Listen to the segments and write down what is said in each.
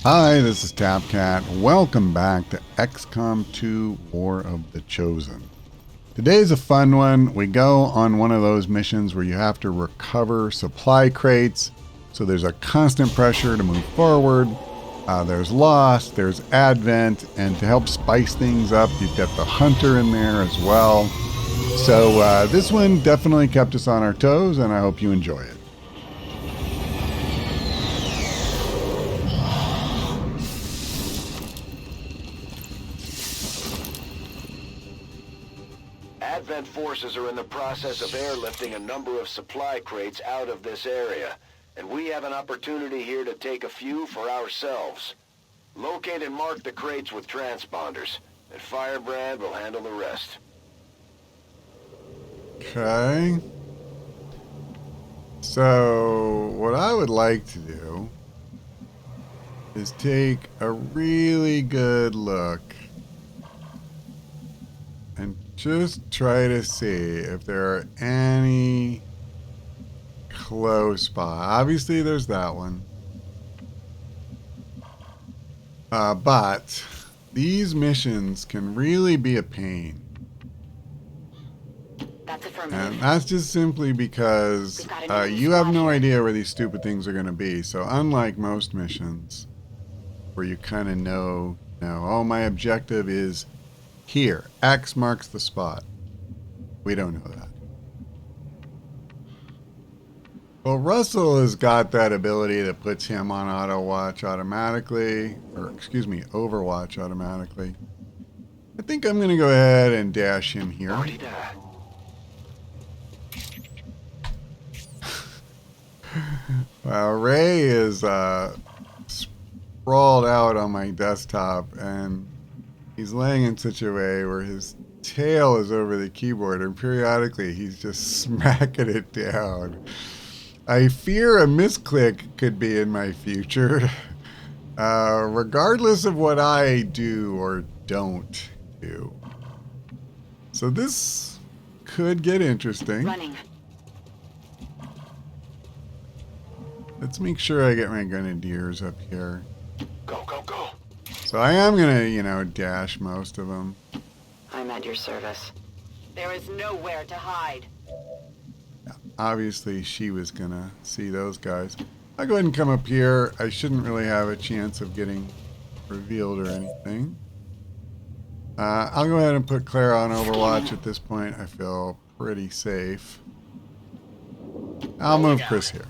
Hi, this is TapCat. Welcome back to XCOM 2 War of the Chosen. Today's a fun one. We go on one of those missions where you have to recover supply crates. So there's a constant pressure to move forward. There's loss, there's advent, and to help spice things up, you've got the hunter in there as well. So this one definitely kept us on our toes, and I hope you enjoy it. Advent forces are in the process of airlifting a number of supply crates out of this area, and we have an opportunity here to take a few for ourselves. Locate and mark the crates with transponders, and Firebrand will handle the rest. Okay. So what I would like to do is take a really good look and just try to see if there are any close by. Obviously there's that one. But these missions can really be a pain. That's affirmative. And that's just simply because you have no idea where these stupid things are going to be. So unlike most missions where you kind of know, oh, my objective is here. X marks the spot. We don't know that. Well, Russell has got that ability that puts him on auto watch automatically, or excuse me, Overwatch automatically. I think I'm going to go ahead and dash him here. Well, Ray is sprawled out on my desktop, and he's laying in such a way where his tail is over the keyboard, and periodically he's just smacking it down. I fear a misclick could be in my future, regardless of what I do or don't do. So this could get interesting. Running. Let's make sure I get my grenadiers up here. Go, go, go. So I am gonna, dash most of them. I'm at your service. There is nowhere to hide. Yeah, obviously she was gonna see those guys. I'll go ahead and come up here. I shouldn't really have a chance of getting revealed or anything. I'll go ahead and put Clara on Overwatch at this point. I feel pretty safe. I'll move Chris here.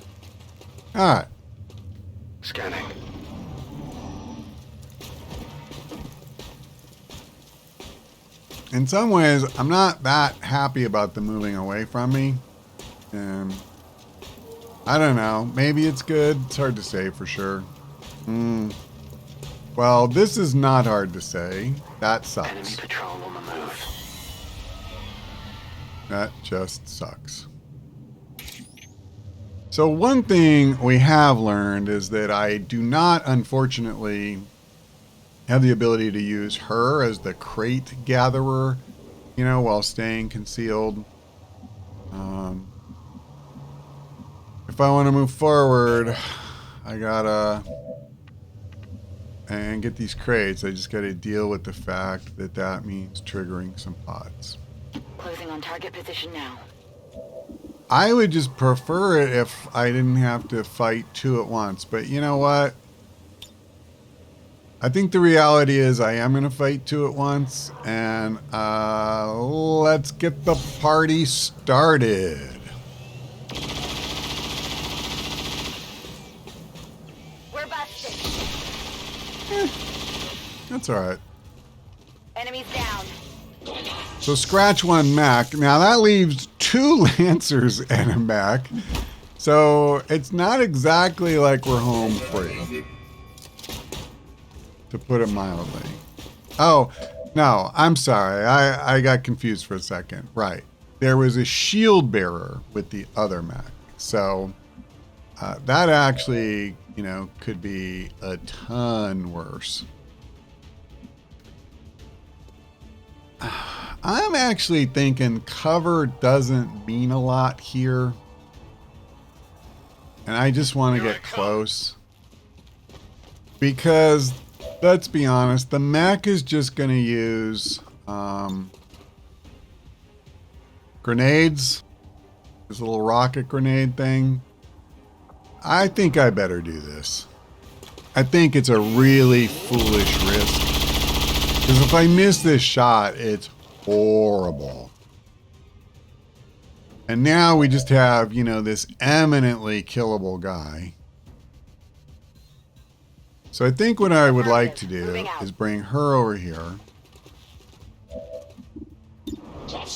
Alright. Scanning. In some ways, I'm not that happy about them moving away from me. And I don't know. Maybe it's good. It's hard to say for sure. Well, this is not hard to say. That sucks. Enemy patrol on the move. That just sucks. So one thing we have learned is that I do not, unfortunately, have the ability to use her as the crate gatherer, while staying concealed. If I want to move forward, I gotta and get these crates. I just gotta deal with the fact that that means triggering some pods. Closing on target position now. I would just prefer it if I didn't have to fight two at once. But you know what? I think the reality is I am going to fight two at once. And let's get the party started. We're busted. That's all right. Enemies down. So scratch one mech. Now that leaves two Lancers and a mech. So it's not exactly like we're home free, to put it mildly. Oh, no, I'm sorry. I got confused for a second. Right. There was a shield bearer with the other mech. So that actually, could be a ton worse. I'm actually thinking cover doesn't mean a lot here. And I just want to get close. Because, let's be honest, the mech is just going to use grenades. This little rocket grenade thing. I think I better do this. I think it's a really foolish risk. Because if I miss this shot, it's horrible. And now we just have, you know, this eminently killable guy. So I think what I would like to do is bring her over here.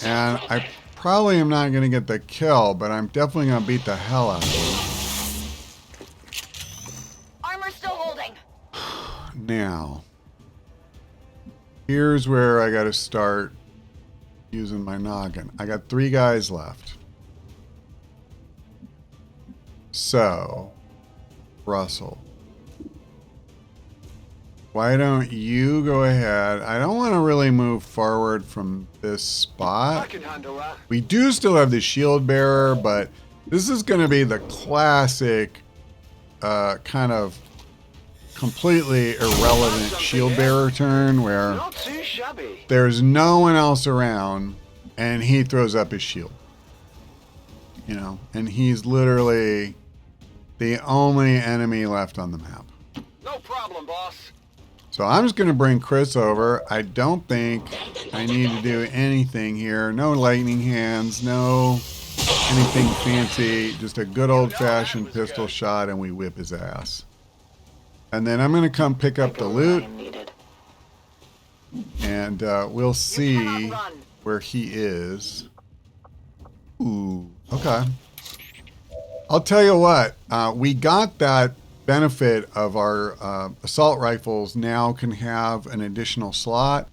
And I probably am not going to get the kill, but I'm definitely going to beat the hell out of her. Armor still holding. Now, here's where I got to start using my noggin. I got 3 guys left. So, Russell, why don't you go ahead? I don't want to really move forward from this spot. We do still have the shield bearer, but this is going to be the classic kind of completely irrelevant shield bearer turn where there's no one else around and he throws up his shield. You know, and he's literally the only enemy left on the map. No problem, boss. So I'm just going to bring Chris over. I don't think I need to do anything here. No lightning hands, no anything fancy. Just a good old-fashioned pistol shot and we whip his ass. And then I'm going to come pick up the loot. And we'll see where he is. Ooh, okay. I'll tell you what, we got that benefit of our assault rifles now can have an additional slot.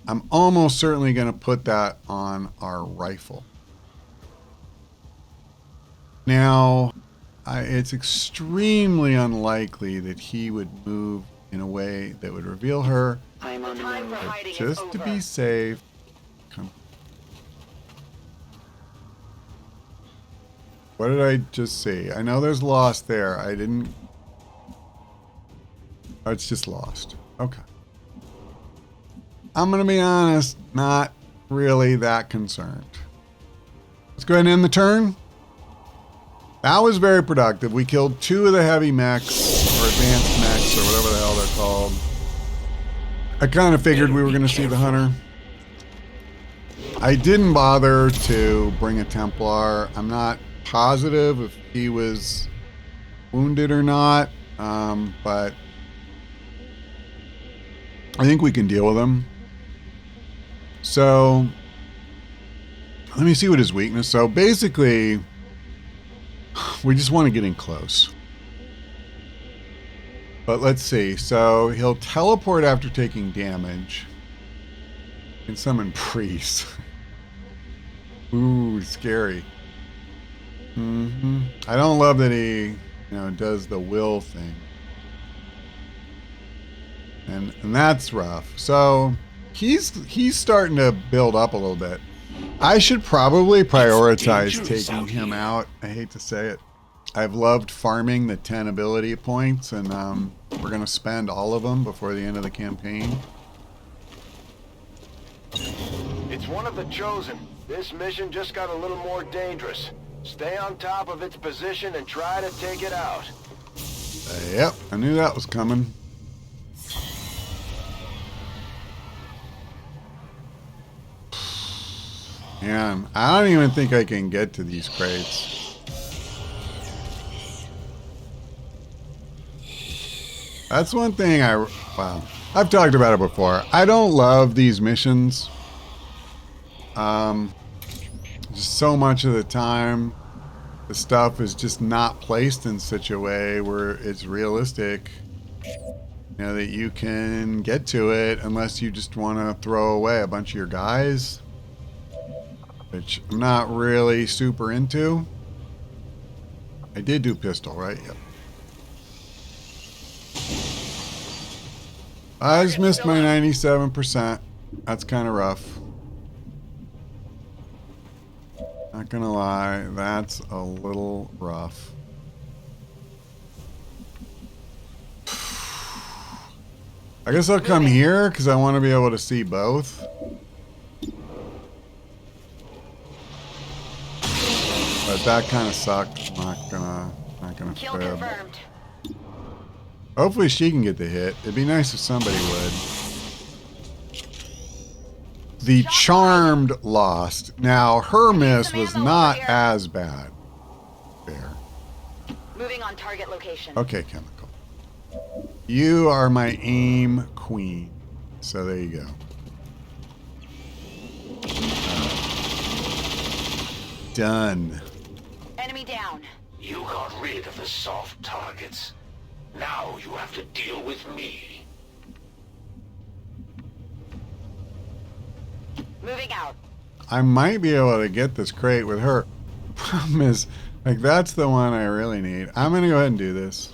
I'm almost certainly going to put that on our rifle. Now, it's extremely unlikely that he would move in a way that would reveal her. But just to be safe, come. What did I just see? I know there's lost there. I didn't... Oh, it's just lost. Okay. I'm going to be honest, not really that concerned. Let's go ahead and end the turn. That was very productive. We killed 2 of the heavy mechs, or advanced mechs, or whatever the hell they're called. I kind of figured we were going to see the hunter. I didn't bother to bring a Templar. I'm not positive if he was wounded or not, but I think we can deal with him. So let me see what his weakness. So basically, we just want to get in close. But let's see. So he'll teleport after taking damage. Can summon priests. Ooh, scary. I don't love that he, does the will thing. And that's rough. So he's starting to build up a little bit. I should probably prioritize taking him out. I hate to say it. I've loved farming the 10 ability points, and we're going to spend all of them before the end of the campaign. It's one of the Chosen. This mission just got a little more dangerous. Stay on top of its position and try to take it out. Yep, I knew that was coming. Man, I don't even think I can get to these crates. That's one thing I've talked about it before. I don't love these missions. Just so much of the time, the stuff is just not placed in such a way where it's realistic, that you can get to it unless you just want to throw away a bunch of your guys, which I'm not really super into. I did do pistol, right? Yep. I just missed my 97%. That's kind of rough. Not gonna lie, that's a little rough. I guess I'll come here because I want to be able to see both. But that kind of sucked. Not gonna Kill fib. confirmed. Hopefully she can get the hit. It'd be nice if somebody would. The Charmed lost. Now, her miss was not as bad. There. Moving on target location. Okay, Chemical. You are my aim queen. So there you go. Done. Enemy down. You got rid of the soft targets. Now you have to deal with me. Moving out. I might be able to get this crate with her. Problem is, like, that's the one I really need. I'm going to go ahead and do this.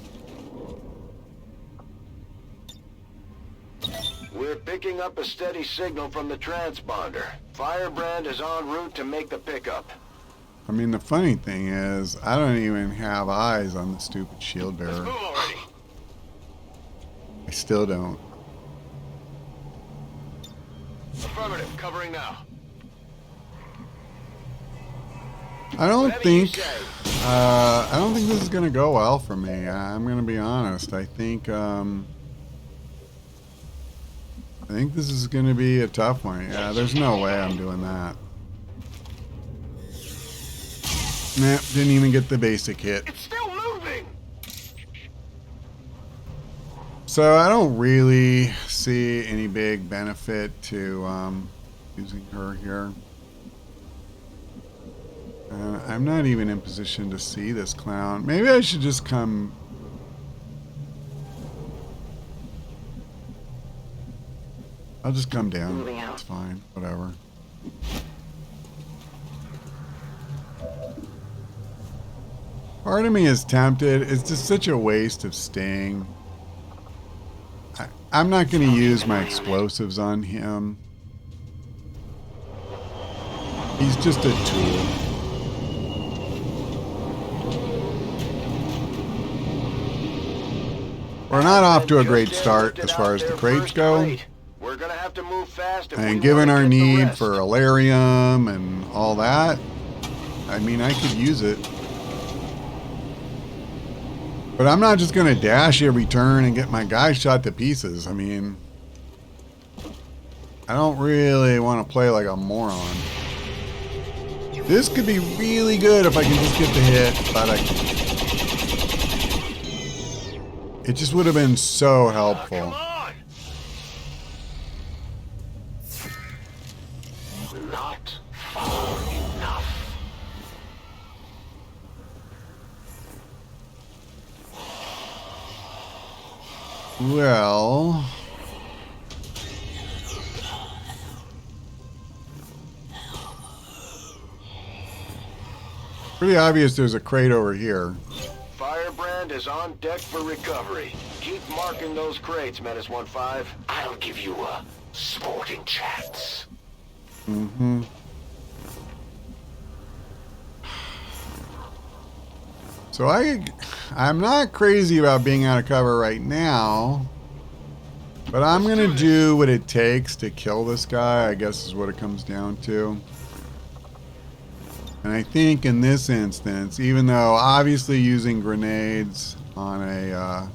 We're picking up a steady signal from the transponder. Firebrand is en route to make the pickup. I mean, the funny thing is, I don't even have eyes on the stupid shield bearer. Move already. I still don't. Affirmative, covering now. I don't Whatever you think say. I don't think this is gonna go well for me. I'm gonna be honest. I think this is gonna be a tough one. Yeah, there's no way I'm doing that. Nah, didn't even get the basic hit. It's still moving. So I don't really see any big benefit to using her here. I'm not even in position to see this clown. Maybe I should just come. I'll just come down. Moving out. It's fine. Whatever. Part of me is tempted. It's just such a waste of sting. I'm not going to use my explosives on him. He's just a tool. We're not off to a great start as far as the crates go. We're gonna have to move fast. And given our need for Alarium and all that, I mean, I could use it. But I'm not just going to dash every turn and get my guy shot to pieces. I mean, I don't really want to play like a moron. This could be really good if I can just get the hit, but it just would have been so helpful. Come on. Not far enough. Well, pretty obvious there's a crate over here. Firebrand is on deck for recovery. Keep marking those crates, Menace 1-5. I'll give you a sporting chance. Mm-hmm. So I'm not crazy about being out of cover right now, but I'm going to do what it takes to kill this guy, I guess is what it comes down to. And I think in this instance, even though obviously using grenades on a,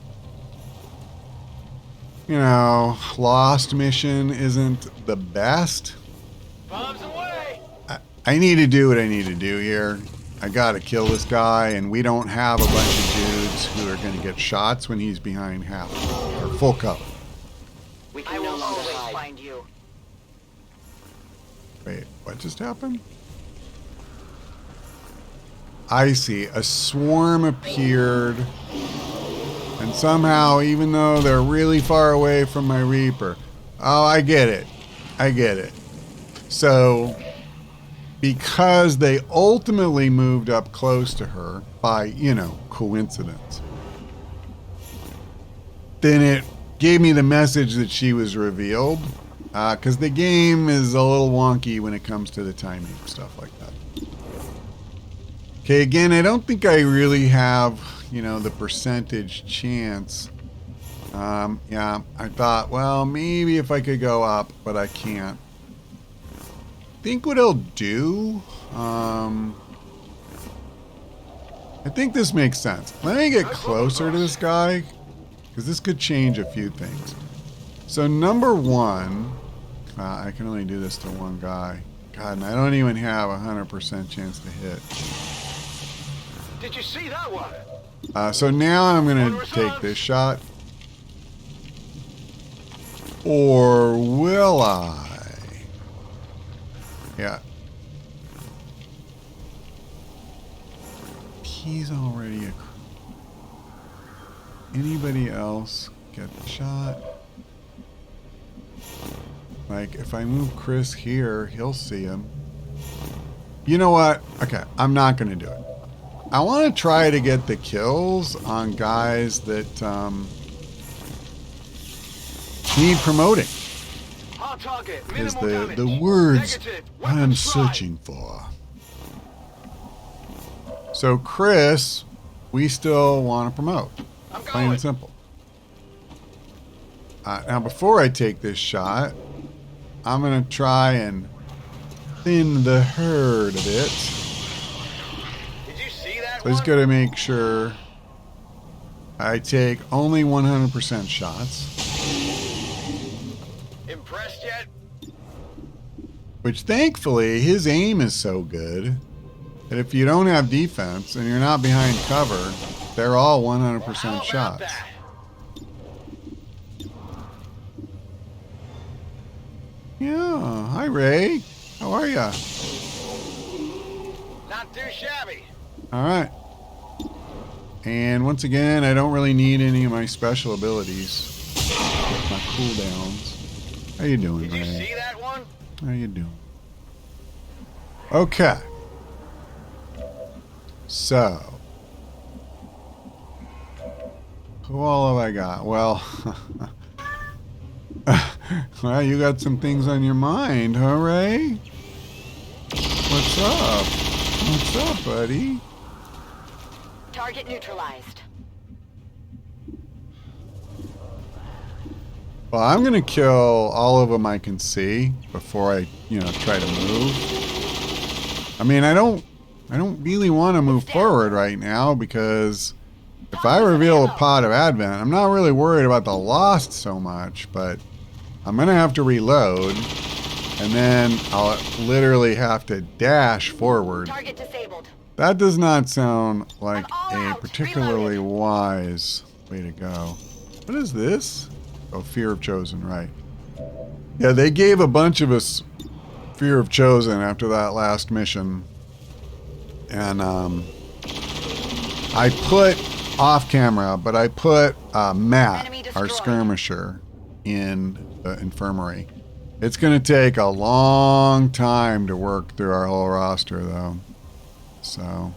lost mission isn't the best, Bombs away. I need to do what I need to do here. I gotta kill this guy, and we don't have a bunch of dudes who are gonna get shots when he's behind half or full cover. We can no longer find you. Wait, what just happened? I see. A swarm appeared, and somehow, even though they're really far away from my Reaper. Oh, I get it. I get it. So, because they ultimately moved up close to her by, coincidence, then it gave me the message that she was revealed, because the game is a little wonky when it comes to the timing and stuff like that. Okay, again, I don't think I really have, the percentage chance Yeah, I thought, well, maybe if I could go up, but I can't. Think what he'll do, I think this makes sense. Let me get closer to this guy, because this could change a few things. So number one, I can only do this to one guy. God, and I don't even have a 100% chance to hit. Did you see that one? So now I'm going to take this shot. Or will I? Yeah. He's already a... Anybody else get the shot? Like, if I move Chris here, he'll see him. You know what? Okay, I'm not going to do it. I want to try to get the kills on guys that need promoting. Is the words I'm searching for. So Chris, we still want to promote. Plain and simple. Now before I take this shot, I'm going to try and thin the herd a bit. Did you see that So I just got to make sure I take only 100% shots. Impressed yet? Which thankfully, his aim is so good that if you don't have defense and you're not behind cover, they're all 100% shots. That? Yeah. Hi, Ray. How are ya? Not too shabby. All right. And once again, I don't really need any of my special abilities. My cooldowns. How you doing, Ray? Did you see that one? How you doing? Okay. So, who all have I got? Well, well, you got some things on your mind, huh, Ray? What's up? What's up, buddy? Target neutralized. Well, I'm gonna kill all of them I can see before I, try to move. I mean, I don't really want to move forward right now because if I reveal a pot of Advent, I'm not really worried about the lost so much, but I'm gonna have to reload, and then I'll literally have to dash forward. Target disabled. That does not sound like a particularly wise way to go. What is this? Oh, Fear of Chosen, right. Yeah, they gave a bunch of us Fear of Chosen after that last mission. And I put off camera, but I put Matt, our skirmisher, in the infirmary. It's going to take a long time to work through our whole roster, though. So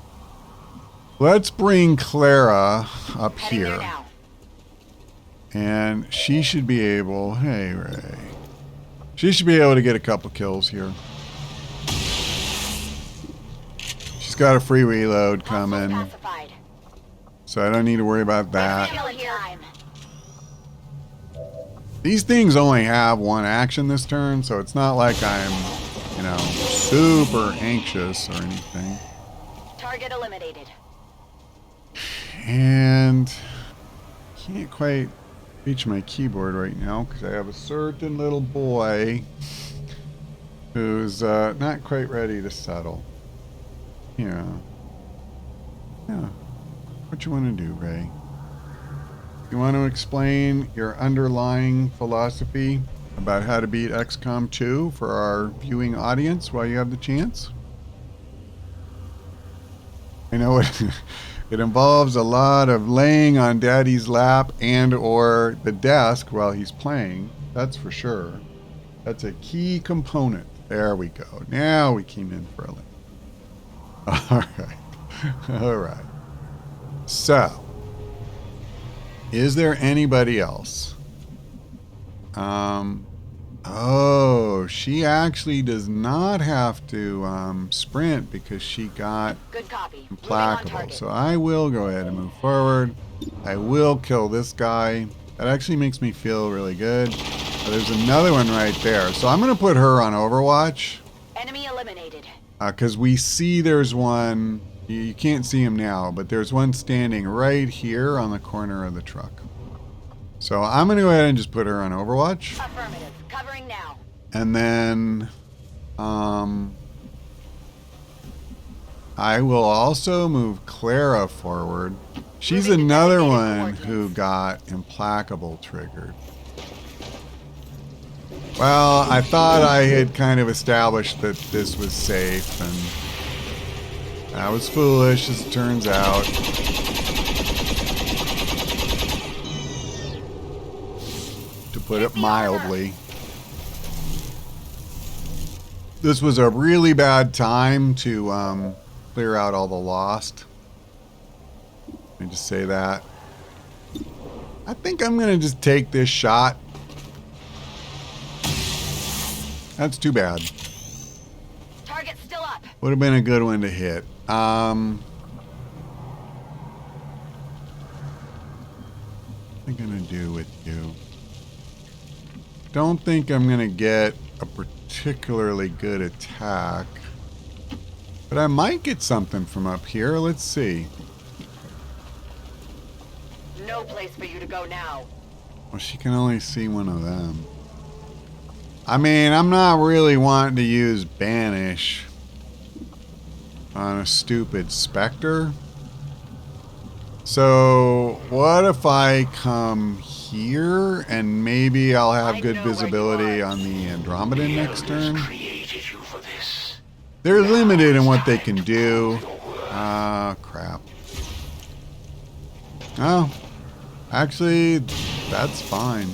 let's bring Clara up here. And she should be able... Hey, Ray. She should be able to get a couple kills here. She's got a free reload coming. So I don't need to worry about that. These things only have one action this turn, so it's not like I'm, super anxious or anything. Target eliminated. And can't quite reach my keyboard right now because I have a certain little boy who's not quite ready to settle. Yeah. What you want to do, Ray? You want to explain your underlying philosophy about how to beat XCOM 2 for our viewing audience while you have the chance? I know it involves a lot of laying on Daddy's lap and or the desk while he's playing. That's for sure. That's a key component. There we go. Now we came in for a link. All right. All right. So, is there anybody else? Oh, she actually does not have to sprint because she got Good copy. implacable. So I will go ahead and move forward. I will kill this guy. That actually makes me feel really good. There's another one right there. So I'm going to put her on Overwatch. Enemy eliminated. Because we see there's one. You can't see him now, but there's one standing right here on the corner of the truck. So I'm going to go ahead and just put her on Overwatch. Affirmative. Covering now. And then I will also move Clara forward. She's another one who got Implacable triggered. Well, I thought I had kind of established that this was safe, and that was foolish, as it turns out. To put it mildly. This was a really bad time to clear out all the lost. Let me just say that. I think I'm going to just take this shot. That's too bad. Target's still up. Would have been a good one to hit. What am I going to do with you? Don't think I'm going to get a particularly good attack. But I might get something from up here. Let's see. No place for you to go now. Well, she can only see one of them. I mean, I'm not really wanting to use Banish on a stupid Spectre. So, what if I come here and maybe I'll have good visibility on the Andromedan next turn? They're limited in what they can do. Crap. Oh, actually, that's fine.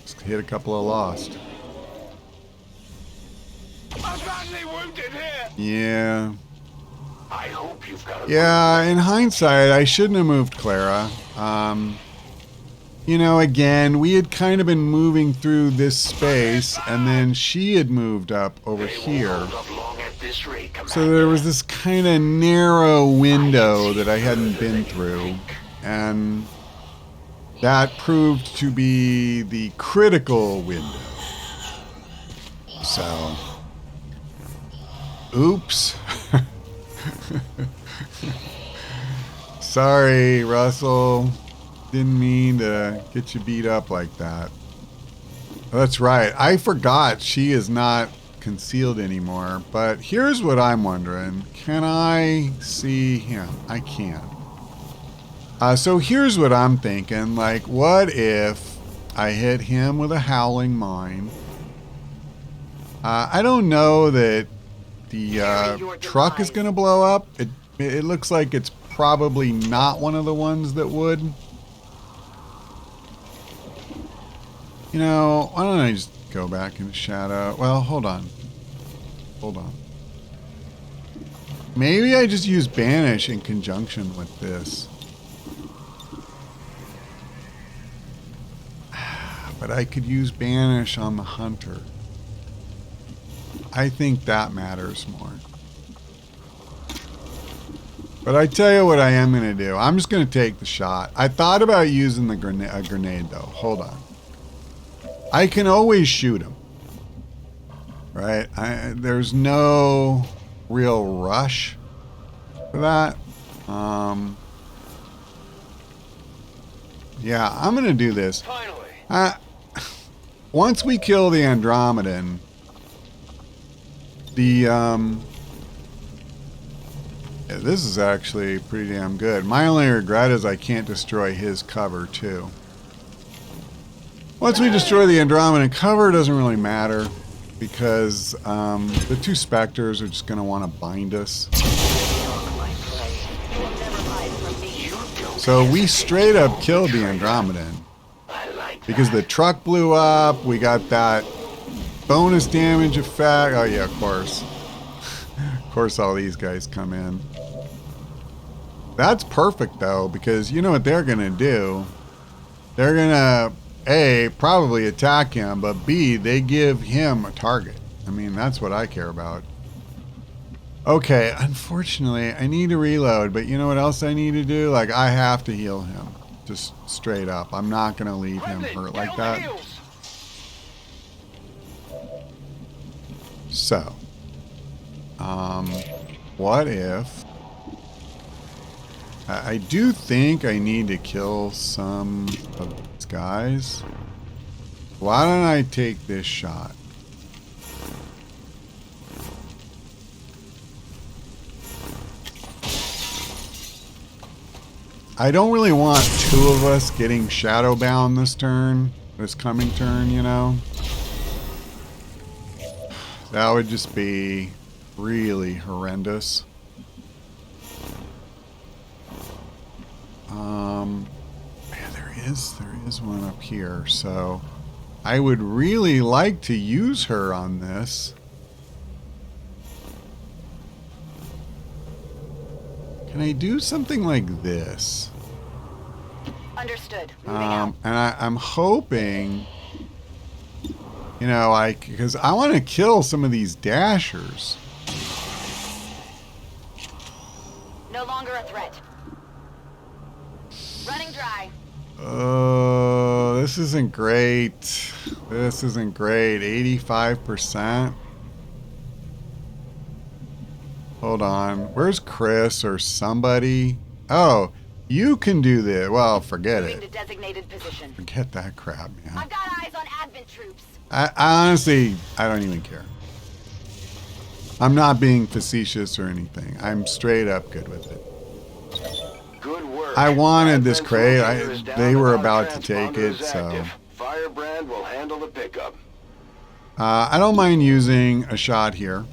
Just hit a couple of lost. I'm badly wounded here. Yeah. I hope you've got a Yeah, in hindsight, I shouldn't have moved Clara. You know, again, we had kind of been moving through this space, and then she had moved up over here. So there was this kind of narrow window that I hadn't been through, and that proved to be the critical window. So, oops. Sorry, Russell. Didn't mean to get you beat up like that. That's right. I forgot she is not concealed anymore. But here's what I'm wondering. Can I see him? I can. So here's what I'm thinking. Like, what if I hit him with a howling mine? I don't know that the truck is going to blow up. It looks like it's probably not one of the ones that would. You know, why don't I just go back into shadow? Well, hold on. Hold on. Maybe I just use Banish in conjunction with this. But I could use Banish on the Hunter. I think that matters more. But I tell you what I am going to do. I'm just going to take the shot. I thought about using the grenade though. Hold on. I can always shoot him. Right? There's no real rush for that. Yeah, I'm going to do this. Finally. Once we kill the Andromedan, yeah, this is actually pretty damn good. My only regret is I can't destroy his cover too. Once we destroy the Andromedan, cover doesn't really matter because the two Spectres are just going to want to bind us. So we straight up killed the Andromedan because the truck blew up. We got that bonus damage effect. Oh yeah, of course. Of course all these guys come in. That's perfect though, because you know what they're going to do? They're going to, A, probably attack him, but B, they give him a target. I mean, that's what I care about. Okay, unfortunately, I need to reload, but you know what else I need to do? Like, I have to heal him. Just straight up. I'm not going to leave him hurt like that. So, what if... I do think I need to kill some of these guys. Why don't I take this shot? I don't really want two of us getting shadowbound this coming turn, you know? That would just be really horrendous. Yeah, there is one up here, so I would really like to use her on this. Can I do something like this? Understood. Moving out. And I'm hoping, you know, because I want to kill some of these dashers. No longer a threat. Running dry. Oh, this isn't great. This isn't great. 85%. Hold on. Where's Chris or somebody? Oh, you can do this. Well, forget Moving it. to designated position. Forget that crap, man. I've got eyes on advent troops. I honestly, I don't even care. I'm not being facetious or anything. I'm straight up good with it. Good work. I wanted this crate. Locator is down They were and our about to take transponder it, is so... active. Firebrand will handle the pickup. I don't mind using a shot here.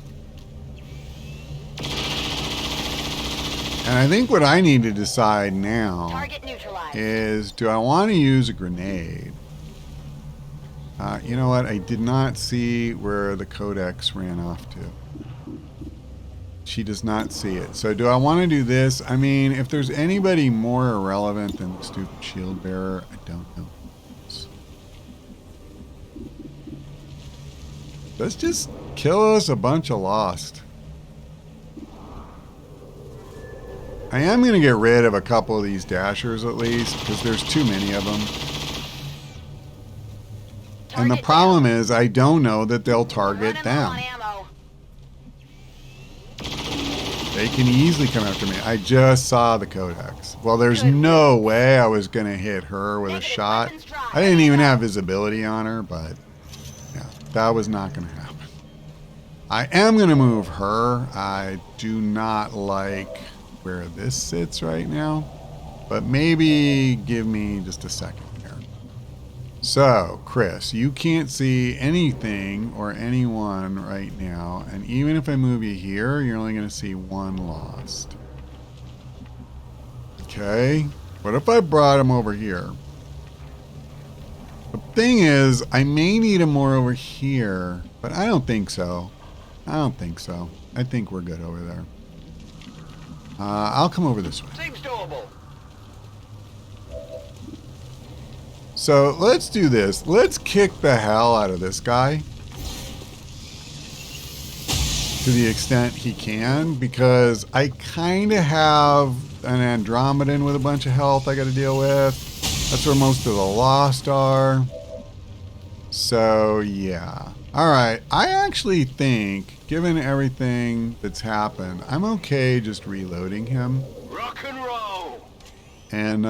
And I think what I need to decide now Target neutralized. is, do I want to use a grenade? You know what? I did not see where the codex ran off to. She does not see it. So do I want to do this? I mean, if there's anybody more irrelevant than the stupid shield bearer, I don't know. Let's just kill us a bunch of lost. I am going to get rid of a couple of these dashers at least, because there's too many of them. And the problem is, I don't know that they'll target them. They can easily come after me. I just saw the codex. Well, there's no way I was going to hit her with a shot. I didn't even have visibility on her, but yeah, that was not going to happen. I am going to move her. I do not like where this sits right now, but maybe give me just a second here. So, Chris, you can't see anything or anyone right now, and even if I move you here, you're only going to see one lost. Okay, what if I brought him over here? The thing is, I may need him more over here, but I don't think so. I don't think so. I think we're good over there. I'll come over this way. Seems doable. So let's do this. Let's kick the hell out of this guy to the extent he can, because I kind of have an Andromedan with a bunch of health I got to deal with. That's where most of the lost are. So yeah. All right. I actually think, given everything that's happened, I'm okay just reloading him. Rock and roll. And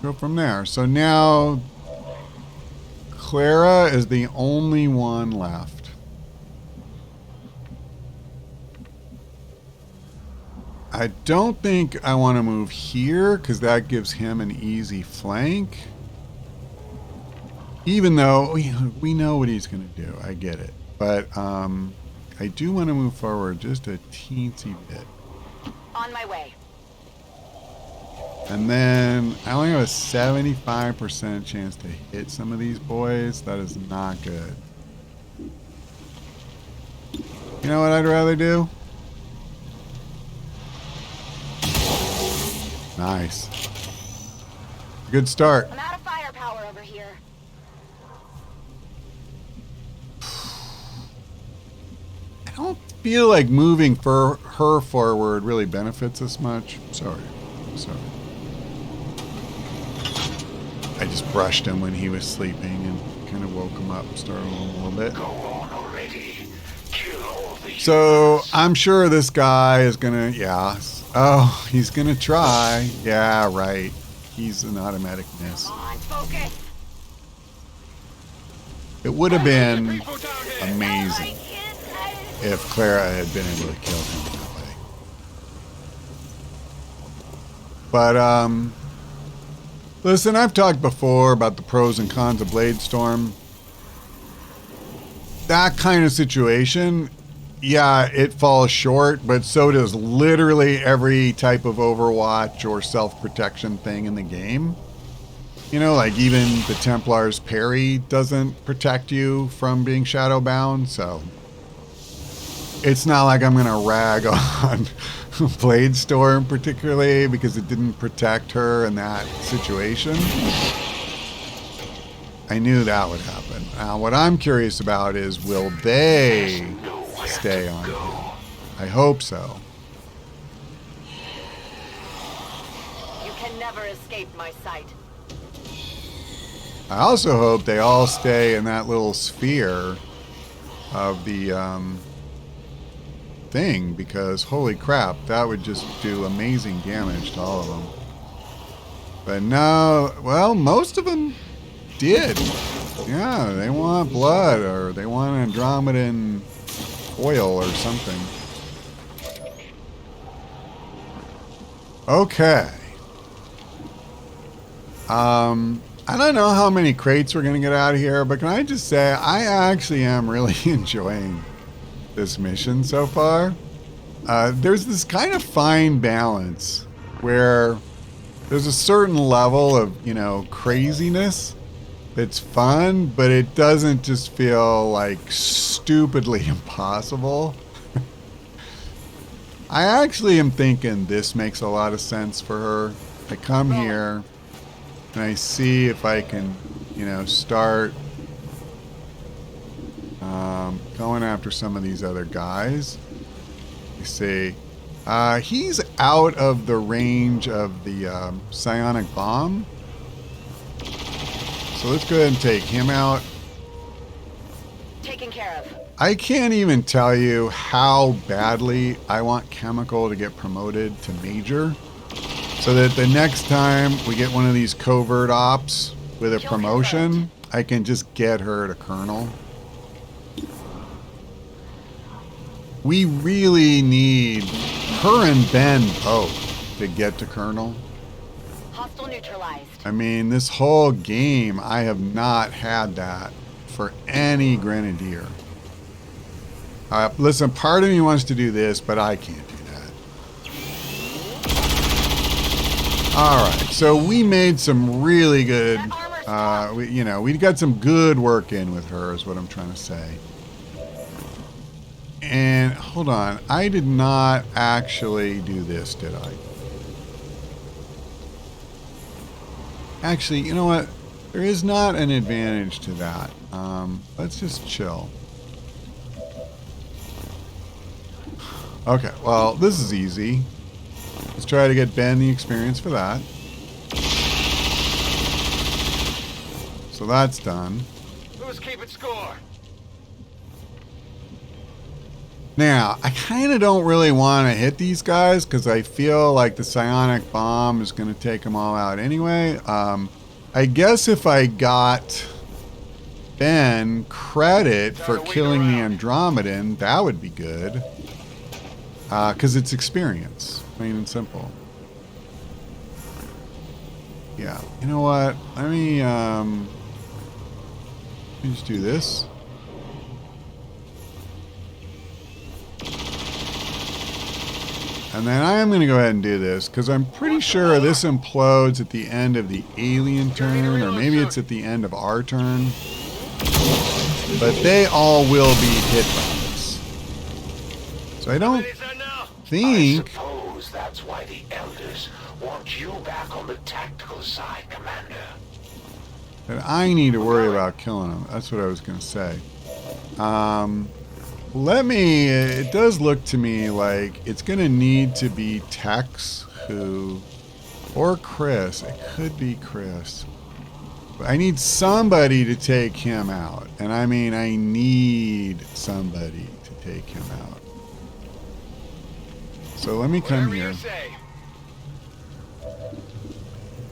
go from there. So now Clara is the only one left. I don't think I want to move here because that gives him an easy flank. Even though we know what he's going to do. I get it. But I do want to move forward just a teensy bit. On my way. And then I only have a 75% chance to hit some of these boys. That is not good. You know what I'd rather do? Nice. Good start. I'm out of firepower over here. I don't feel like moving for her forward really benefits us much. Sorry. just brushed him when he was sleeping and kind of woke him up, startled him a little bit. Go on already. Kill all the So humans. I'm sure this guy is gonna, yeah. Oh, he's gonna try. Yeah, right. He's an automatic miss. Come on, focus. It would have been amazing if Clara had been able to kill him that way. But, listen, I've talked before about the pros and cons of Bladestorm. That kind of situation, yeah, it falls short, but so does literally every type of Overwatch or self-protection thing in the game. You know, like even the Templars parry doesn't protect you from being shadowbound, so it's not like I'm gonna rag on Bladestorm particularly because it didn't protect her in that situation. I knew that would happen. Now, what I'm curious about is, will they stay on him? I hope so. You can never escape my sight. I also hope they all stay in that little sphere of the thing, because holy crap, that would just do amazing damage to all of them. But no, well, most of them did. Yeah, they want blood, or they want Andromedan oil or something. Okay. I don't know how many crates we're going to get out of here, but can I just say, I actually am really enjoying this mission so far. There's this kind of fine balance where there's a certain level of, you know, craziness that's fun, but it doesn't just feel like stupidly impossible. I actually am thinking this makes a lot of sense for her. I come here and I see if I can, you know, start going after some of these other guys. You see, he's out of the range of the psionic bomb. So let's go ahead and take him out. Taken care of. I can't even tell you how badly I want Chemical to get promoted to Major, so that the next time we get one of these covert ops with a promotion, I can just get her to Colonel. We really need her and Ben both to get to Colonel. Hostile neutralized. I mean, this whole game, I have not had that for any Grenadier. Listen, part of me wants to do this, but I can't do that. All right, so we made some really good, we got some good work in with her, is what I'm trying to say. And hold on, I did not actually do this, did I? Actually, you know what? There is not an advantage to that. Let's just chill. Okay, well, this is easy. Let's try to get Ben the experience for that. So that's done. Who's keeping score? Now, I kind of don't really want to hit these guys because I feel like the psionic bomb is going to take them all out anyway. I guess if I got Ben credit for killing the Andromedan, that would be good. Because it's experience, plain and simple. Yeah, you know what? Let me just do this. And then I am going to go ahead and do this, because I'm pretty sure this implodes at the end of the alien turn, or maybe it's at the end of our turn. But they all will be hit by this. So I don't think... I suppose that's why the Elders want you back on the tactical side, Commander. that I need to worry about killing them. That's what I was going to say. It does look to me like it's going to need to be Tex or Chris. It could be Chris. I need somebody to take him out. And I mean, I need somebody to take him out. So let me come here.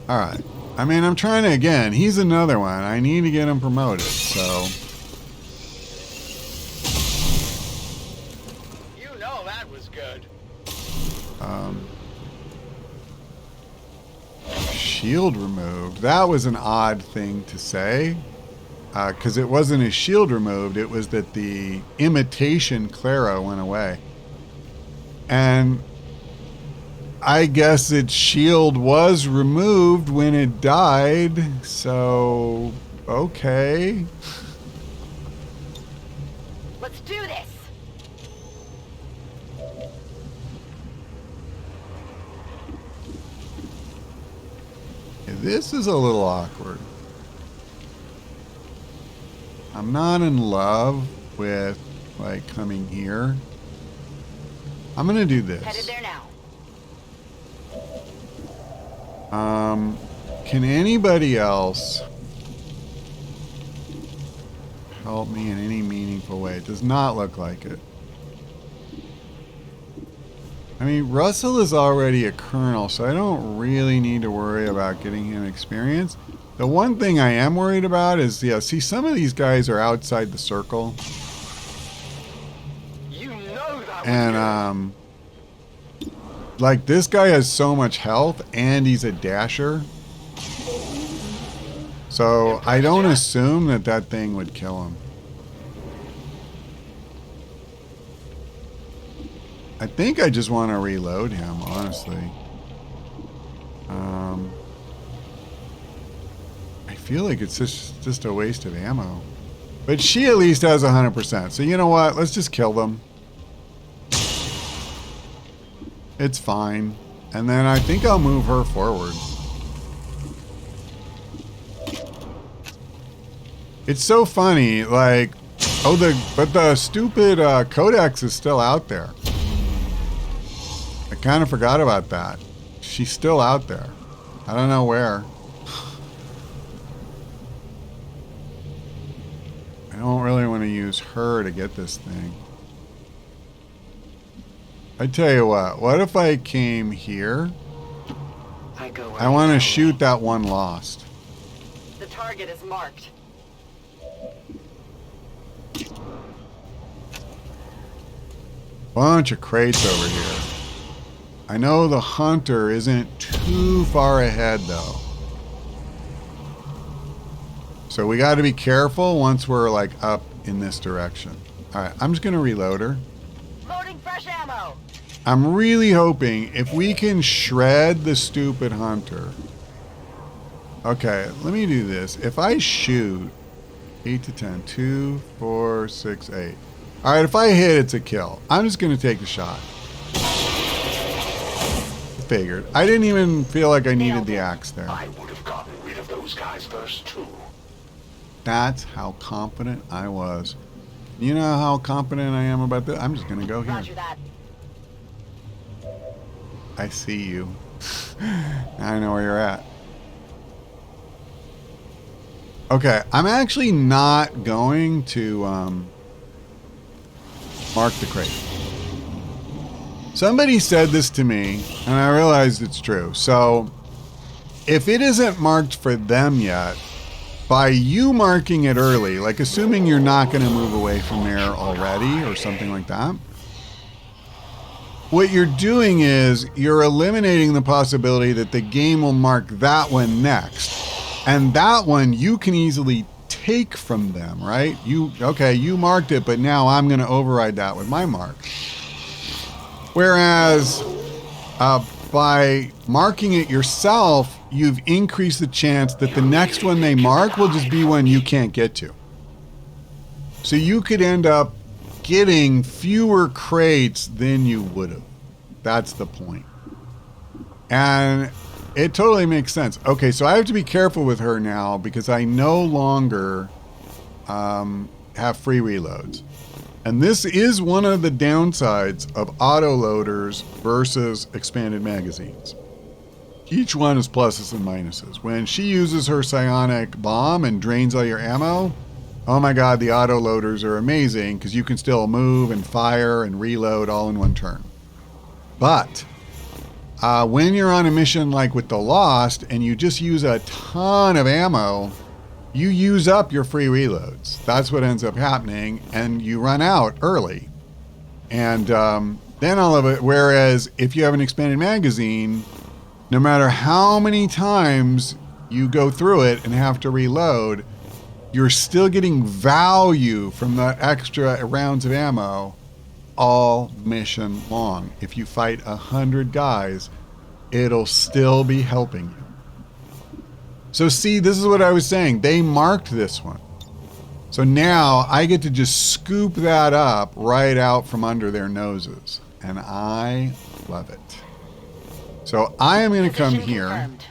Alright. I mean, I'm trying to, again, he's another one. I need to get him promoted, so... You know that was good. Shield removed. That was an odd thing to say. Because it wasn't his shield removed. It was that the imitation Clara went away. And I guess its shield was removed when it died. So, okay. Let's do this. This is a little awkward. I'm not in love with, like, coming here. I'm gonna do this. Headed there now. Can anybody else help me in any meaningful way? It does not look like it. I mean, Russell is already a colonel, so I don't really need to worry about getting him experience. The one thing I am worried about is, yeah, see, some of these guys are outside the circle. You know that was And, like, this guy has so much health, and he's a dasher. So, I don't assume that that thing would kill him. I think I just want to reload him, honestly. I feel like it's just a waste of ammo. But she at least has 100%. So you know what? Let's just kill them. It's fine. And then I think I'll move her forward. It's so funny, like, but the stupid codex is still out there. I kind of forgot about that. She's still out there. I don't know where. I don't really want to use her to get this thing. I tell you what if I came here? I want to shoot that one lost. The target is marked. Bunch of crates over here. I know the hunter isn't too far ahead though. So we got to be careful once we're like up in this direction. Alright, I'm just going to reload her. Loading fresh ammo. I'm really hoping if we can shred the stupid hunter. Okay, let me do this. If I shoot 8 to 10, 2, 4, 6, 8. Alright, if I hit, it's a kill. I'm just going to take the shot. Figured. I didn't even feel like I needed the axe there. I would have gotten rid of those guys first, too. That's how confident I was. You know how confident I am about this? I'm just going to go here. Roger that. I see you. I know where you're at. Okay, I'm actually not going to mark the crate. Somebody said this to me, and I realized it's true. So, if it isn't marked for them yet, by you marking it early, like assuming you're not going to move away from there already or something like that, what you're doing is you're eliminating the possibility that the game will mark that one next. And that one you can easily take from them, right? You marked it, but now I'm going to override that with my mark. Whereas by marking it yourself, you've increased the chance that the next one they mark will just be one you can't get to. So you could end up getting fewer crates than you would have. That's the point. And it totally makes sense. Okay, so I have to be careful with her now because I no longer have free reloads. And this is one of the downsides of autoloaders versus expanded magazines. Each one is pluses and minuses. When she uses her psionic bomb and drains all your ammo, oh my god, the auto loaders are amazing because you can still move and fire and reload all in one turn. But when you're on a mission like with the Lost and you just use a ton of ammo, you use up your free reloads. That's what ends up happening, and you run out early. And then all of it, whereas if you have an expanded magazine, no matter how many times you go through it and have to reload, you're still getting value from the extra rounds of ammo all mission long. If you fight 100 guys, it'll still be helping you. So see, this is what I was saying. They marked this one. So now I get to just scoop that up right out from under their noses. And I love it. So I am going to come here. Confirmed.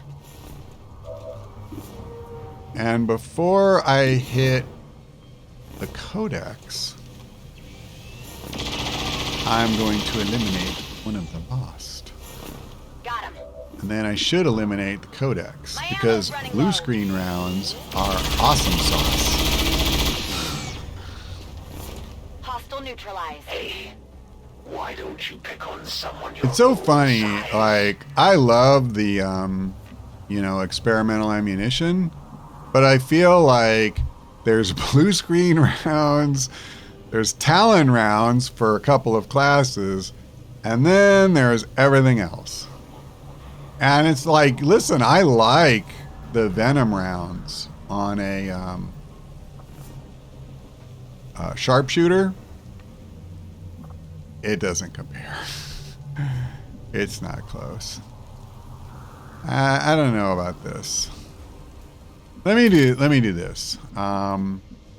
And before I hit the codex, I'm going to eliminate one of the lost. Got him. And then I should eliminate the codex because blue screen rounds are awesome sauce. Hostile neutralized. Hey, why don't you pick on someone your It's so own funny. size? Like, I love the, experimental ammunition, but I feel like there's blue screen rounds, there's Talon rounds for a couple of classes, and then there's everything else. And it's like, listen, I like the Venom rounds on a sharpshooter. It doesn't compare. It's not close. I don't know about this. Let me do this.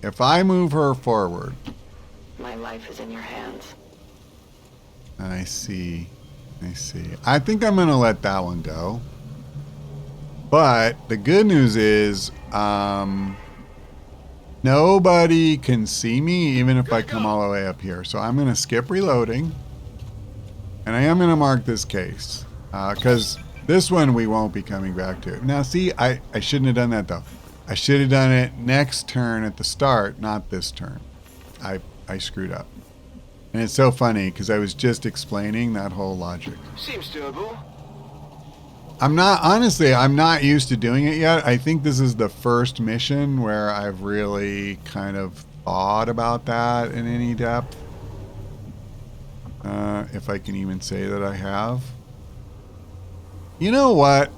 If I move her forward, My life is in your hands. I see. I think I'm gonna let that one go. But the good news is, nobody can see me even if I come all the way up here. So I'm gonna skip reloading, and I am gonna mark this case because this one we won't be coming back to. Now, see, I shouldn't have done that though. I should have done it next turn at the start, not this turn. I screwed up. And it's so funny because I was just explaining that whole logic. Seems doable. I'm not used to doing it yet. I think this is the first mission where I've really kind of thought about that in any depth. If I can even say that I have. You know what?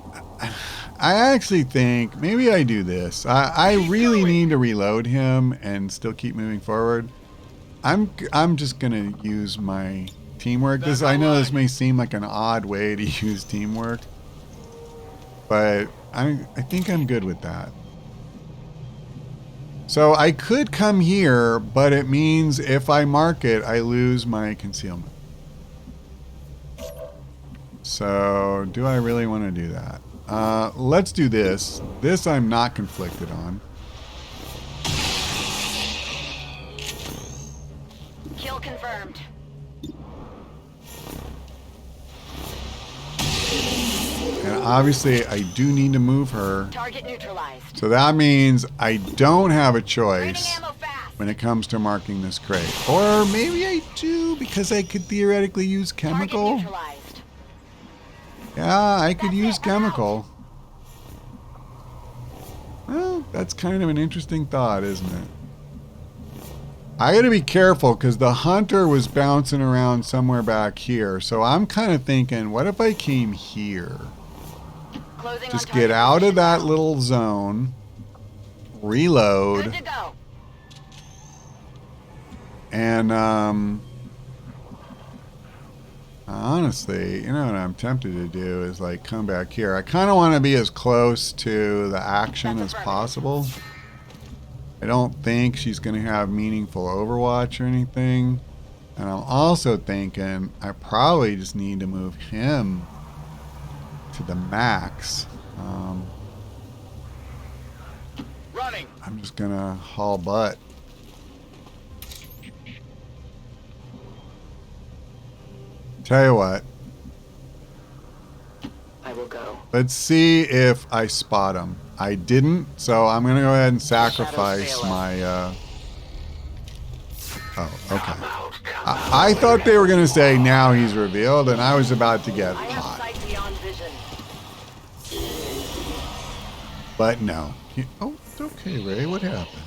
I actually think maybe I do this. I really need to reload him and still keep moving forward. I'm just gonna use my teamwork. I know this may seem like an odd way to use teamwork, but I think I'm good with that. So I could come here, but it means if I mark it, I lose my concealment. So do I really want to do that? Let's do this. This I'm not conflicted on. Kill confirmed. And obviously I do need to move her. Target neutralized. So that means I don't have a Draining choice ammo fast. when it comes to marking this crate. Or maybe I do because I could theoretically use Target chemical. neutralized. Yeah, I could That's use it, I'm out. chemical. Well, that's kind of an interesting thought, isn't it? I gotta be careful because the hunter was bouncing around somewhere back here. So I'm kind of thinking, what if I came here? Closing Just on get target out of position. that little zone, reload, Good to go. and honestly, you know what I'm tempted to do is like come back here. I kind of want to be as close to the action as possible. I don't think she's going to have meaningful Overwatch or anything. And I'm also thinking I probably just need to move him to the max. Running. I'm just going to haul butt. Tell you what, I I will go. Let's see if I spot him. I didn't, so I'm going to go ahead and sacrifice my... Oh, okay. I thought they were going to say now he's revealed, and I was about to get I have caught. sight beyond vision. But no. Oh, it's okay, Ray. What happened?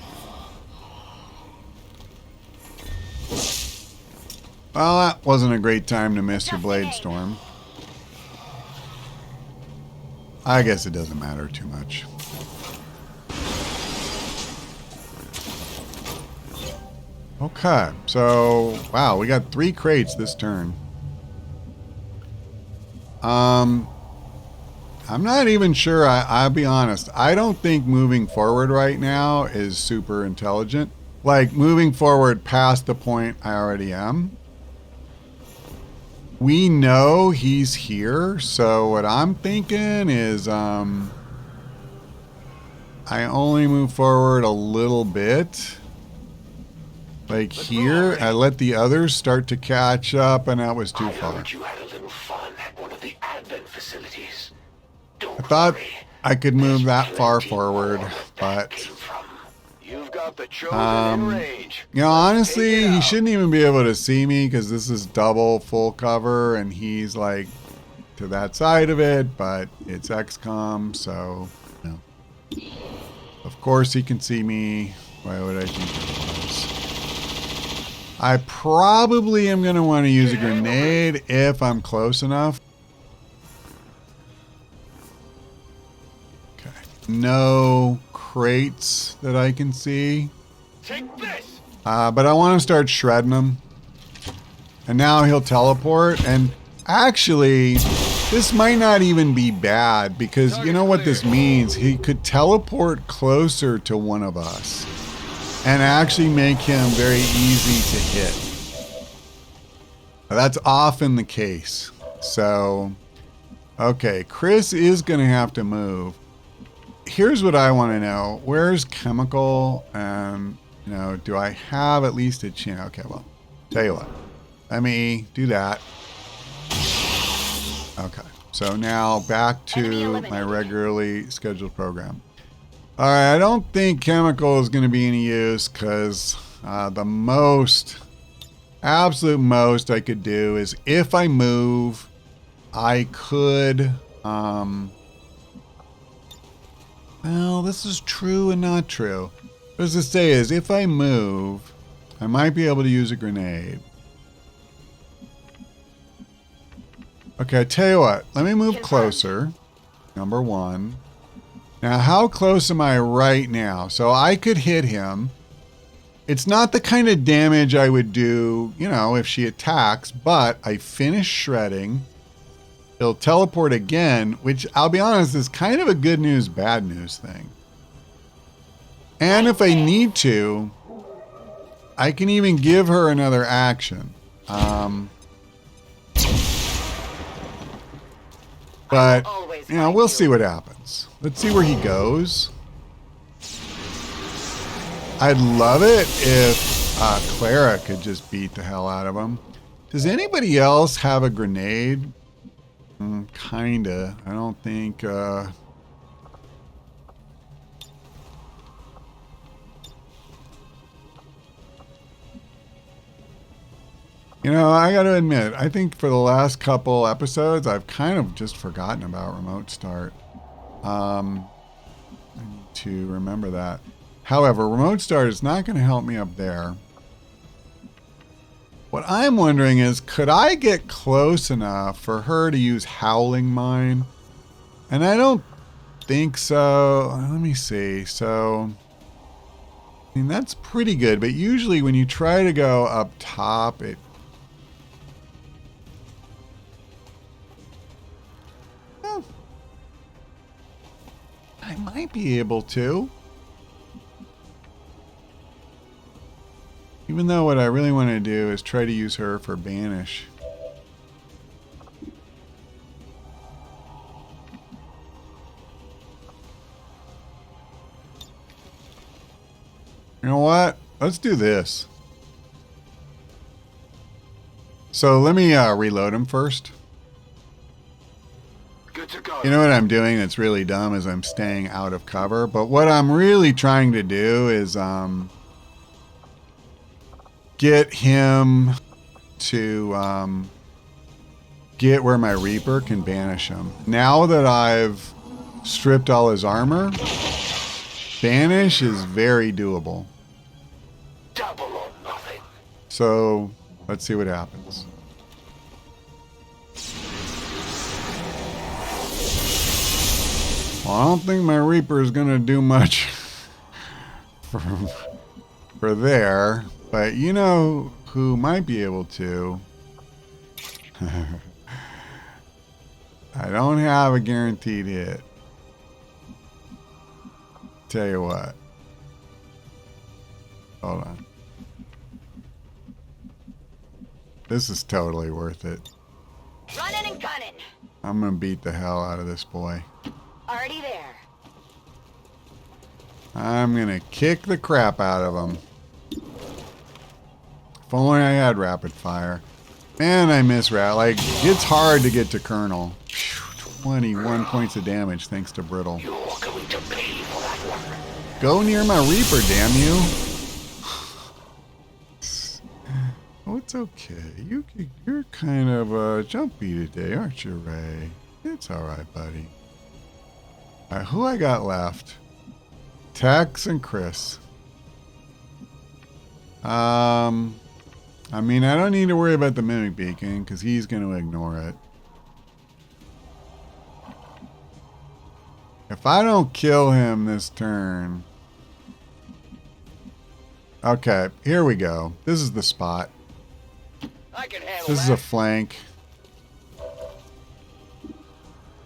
Well, that wasn't a great time to miss your blade storm. I guess it doesn't matter too much. Okay, so wow, we got 3 crates this turn. I'm not even sure. I'll be honest. I don't think moving forward right now is super intelligent. Like moving forward past the point I already am. We know he's here, so what I'm thinking is I only move forward a little bit. Like here, I let the others start to catch up, and that was too far. I heard you had a little fun at one of the advent facilities. I thought I could move that far forward, but You've got the chosen in range. you know, honestly, he shouldn't even be able to see me because this is double full cover, and he's like to that side of it. But it's XCOM, so you know. Of course he can see me. Why would I think it was? I probably am going to want to use a grenade if I'm close enough. Okay. No crates that I can see. Take this. But I want to start shredding him. And now he'll teleport. And actually, this might not even be bad because you know what this means? He could teleport closer to one of us. And actually make him very easy to hit. That's often the case. So, okay, Chris is going to have to move. Here's what I want to know. Where's Chemical? And, you know, do I have at least a chance? Okay, well, tell you what. Let me do that. Okay, so now back to my regularly scheduled program. All right, I don't think Chemical is going to be any use because the absolute most I could do is if I move, I could, well, this is true and not true. What does this say is if I move, I might be able to use a grenade. Okay, I tell you what, let me move closer, number 1. Now, how close am I right now? So I could hit him. It's not the kind of damage I would do, you know, if she attacks, but I finish shredding. He'll teleport again, which I'll be honest is kind of a good news, bad news thing. And if I need to, I can even give her another action. But, you know, we'll see what happens. Let's see where he goes. I'd love it if Clara could just beat the hell out of him. Does anybody else have a grenade? Kinda. I don't think... You know, I got to admit, I think for the last couple episodes, I've kind of just forgotten about remote start. I need to remember that. However, remote start is not going to help me up there. What I'm wondering is, could I get close enough for her to use Howling Mine? And I don't think so. Let me see. So, I mean, that's pretty good. But usually when you try to go up top, it... I might be able to. Even though what I really want to do is try to use her for banish. You know what? Let's do this. So let me reload him first. Good good to go. You know what I'm doing that's really dumb is I'm staying out of cover. But what I'm really trying to do is get him to get where my Reaper can banish him. Now that I've stripped all his armor, banish is very doable. Double or nothing. So let's see what happens. Well, I don't think my Reaper is going to do much for there, but you know who might be able to? I don't have a guaranteed hit. Tell you what. Hold on. This is totally worth it. Running and gunning. I'm gonna beat the hell out of this boy. Already there. I'm gonna kick the crap out of him. If only I had rapid fire. Man, I miss like, it's hard to get to Colonel. 21 points of damage thanks to Brittle. You're going to pay for that one. Go near my Reaper, damn you. Oh, it's okay. You're kind of jumpy today, aren't you, Ray? It's alright, buddy. Alright, who I got left? Tex and Chris. I mean, I don't need to worry about the Mimic Beacon, because he's going to ignore it. If I don't kill him this turn... Okay, here we go. This is the spot. I can handle This that. is a flank.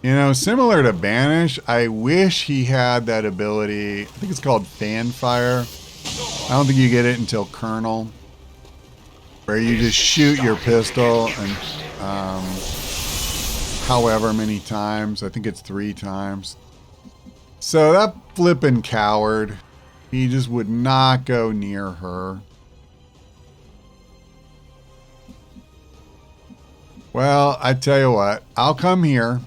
You know, similar to Banish, I wish he had that ability. I think it's called Fanfire. I don't think you get it until Colonel. Where you just shoot your pistol and however many times. I think it's 3 times. So that flippin' coward, he just would not go near her. Well, I tell you what, I'll come here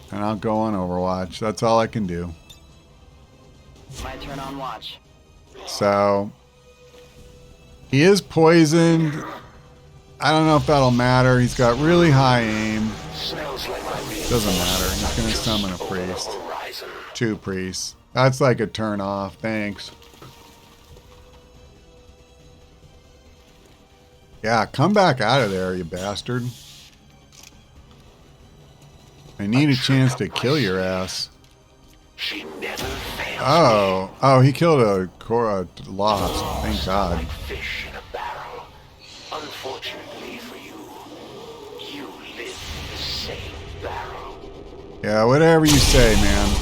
and I'll go on Overwatch. That's all I can do. My turn on watch. So he is poisoned. I don't know if that'll matter. He's got really high aim. Smells like my Doesn't matter. He's going to summon a priest. horizon. 2 priests. That's like a turn off. Thanks. Yeah, come back out of there, you bastard. I need a chance to kill your ass. She never fails. Oh, he killed a lost. Thank God. Like fish in a barrel. Unfortunately for you, you live in the same barrel. Yeah, whatever you say, man.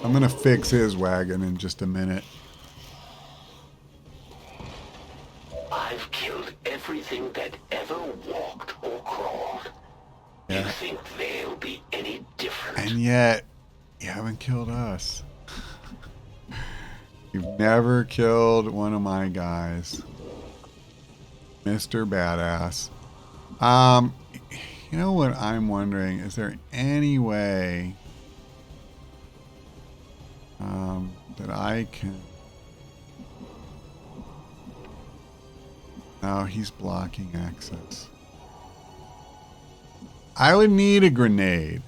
I'm gonna fix his wagon in just a minute. I've killed everything that ever walked or crawled. You Yeah. think they'll be any different? And yet, you haven't killed us. You've never killed one of my guys. Mr. Badass. You know what I'm wondering? Is there any way that I can... No, he's blocking access. I would need a grenade.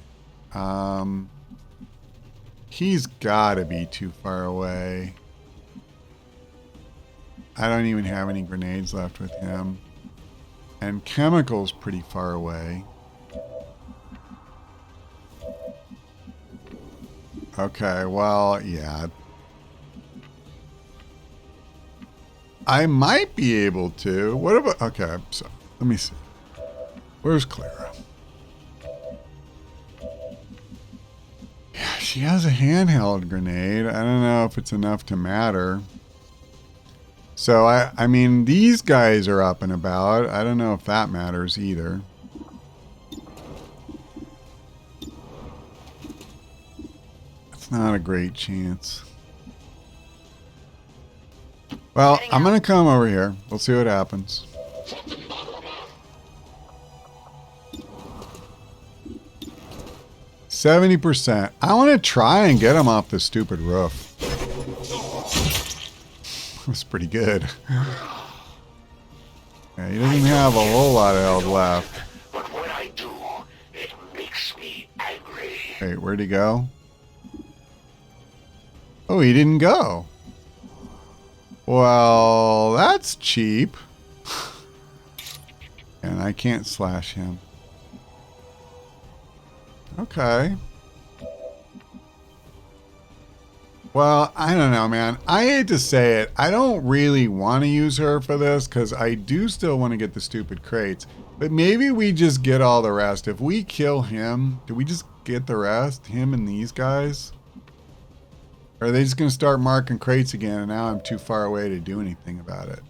He's gotta be too far away. I don't even have any grenades left with him. And Chemical's pretty far away. Okay, well, yeah. I might be able to. What about... Okay, so let me see. Where's Clara? Yeah, she has a handheld grenade. I don't know if it's enough to matter. So, I mean, these guys are up and about. I don't know if that matters either. It's not a great chance. Well, I'm going to come over here. We'll see what happens. 70%. I want to try and get him off this stupid roof. That's pretty good. Yeah, he doesn't have a whole lot of health left. But when I do, it makes me angry. Wait, where'd he go? Oh, he didn't go. Well, that's cheap. And I can't slash him. Okay. Well, I don't know, man. I hate to say it. I don't really want to use her for this because I do still want to get the stupid crates. But maybe we just get all the rest. If we kill him, do we just get the rest? Him and these guys? Or are they just going to start marking crates again and now I'm too far away to do anything about it?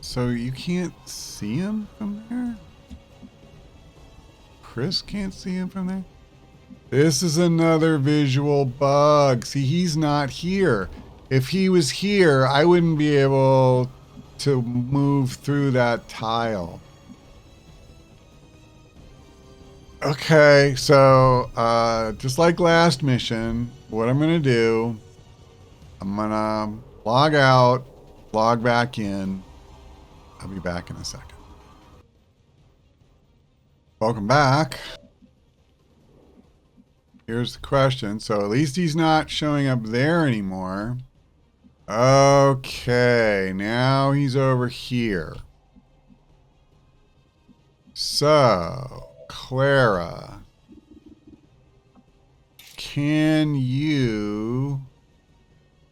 So you can't see him from there? Chris can't see him from there? This is another visual bug. See, he's not here. If he was here, I wouldn't be able to move through that tile. Okay, so just like last mission, what I'm going to do, I'm going to log out, log back in. I'll be back in a second. Welcome back. Here's the question. So at least he's not showing up there anymore. Okay, now he's over here. So, Clara, can you...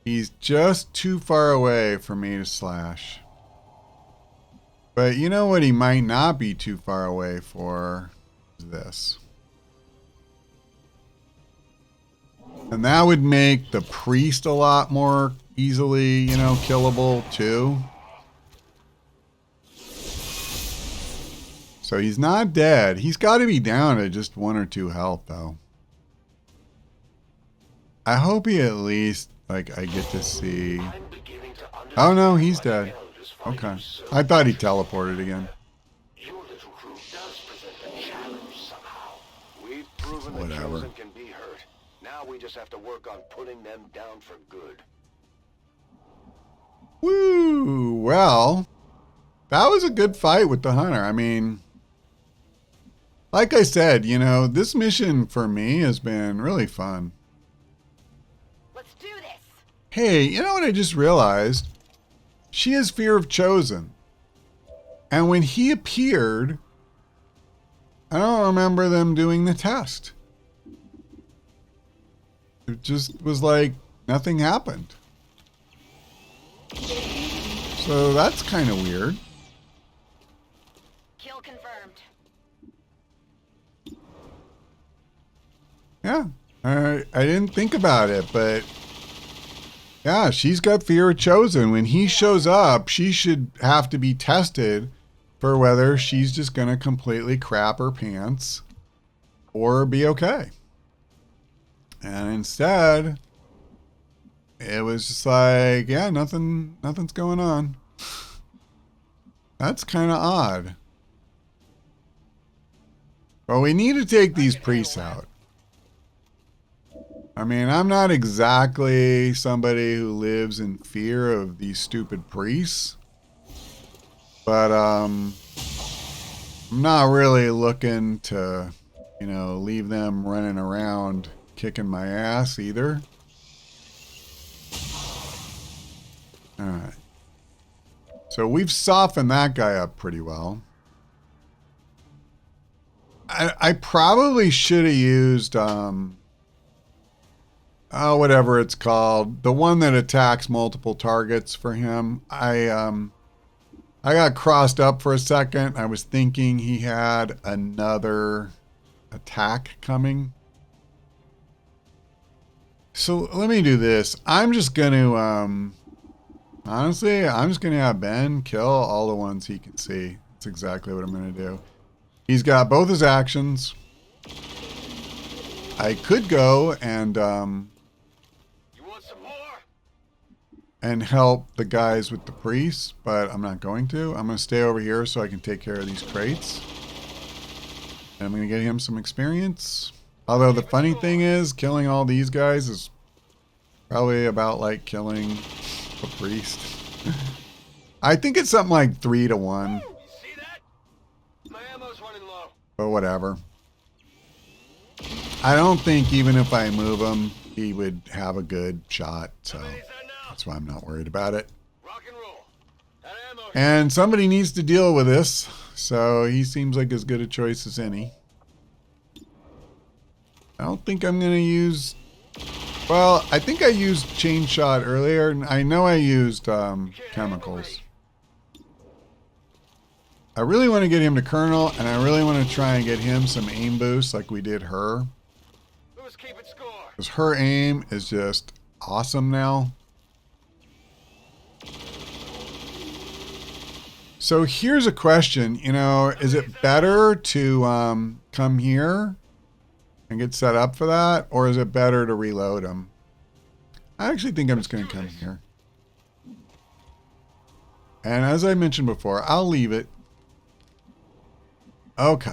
He's just too far away for me to slash. But you know what he might not be too far away for? Is this. And that would make the priest a lot more easily, you know, killable too. So he's not dead. He's got to be down to just 1 or 2 health though. I hope he at least, like, I get to see. Oh no, he's dead. Okay. I thought he teleported again. Your little crew does present a challenge somehow. We've proven the Whatever. Chosen can be hurt. Now we just have to work on putting them down for good. Woo! Well, that was a good fight with the hunter. I mean, like I said, you know, this mission for me has been really fun. Let's do this. Hey, you know what I just realized? She has fear of Chosen. And when he appeared, I don't remember them doing the test. It just was like nothing happened. So that's kind of weird. Kill confirmed. Yeah, I didn't think about it, but yeah, she's got fear of Chosen. When he shows up, she should have to be tested for whether she's just going to completely crap her pants or be okay. And instead, it was just like, yeah, nothing's going on. That's kind of odd. Well, we need to take these priests out. I mean, I'm not exactly somebody who lives in fear of these stupid priests. But, I'm not really looking to, you know, leave them running around kicking my ass either. Alright. So we've softened that guy up pretty well. I probably should have used, whatever it's called, the one that attacks multiple targets for him. I got crossed up for a second. I was thinking he had another attack coming. So let me do this. I'm just going to, honestly, I'm just going to have Ben kill all the ones he can see. That's exactly what I'm going to do. He's got both his actions. I could go and, and help the guys with the priests, but I'm not going to. I'm going to stay over here so I can take care of these crates. And I'm going to get him some experience. Although the funny thing is, killing all these guys is probably about like killing a priest. I think it's something like 3 to 1. You see that? My ammo's running low. But whatever. I don't think even if I move him, he would have a good shot. So that's why I'm not worried about it. Rock and roll. That ammo. And somebody needs to deal with this. So he seems like as good a choice as any. I don't think I'm going to use... Well, I think I used chain shot earlier. And I know I used chemicals. I really want to get him to Colonel, and I really want to try and get him some aim boost like we did her. Who's keeping score? Because her aim is just awesome now. So here's a question, you know, is it better to come here and get set up for that, or is it better to reload him? I actually think I'm just going to come here. And as I mentioned before, I'll leave it. Okay.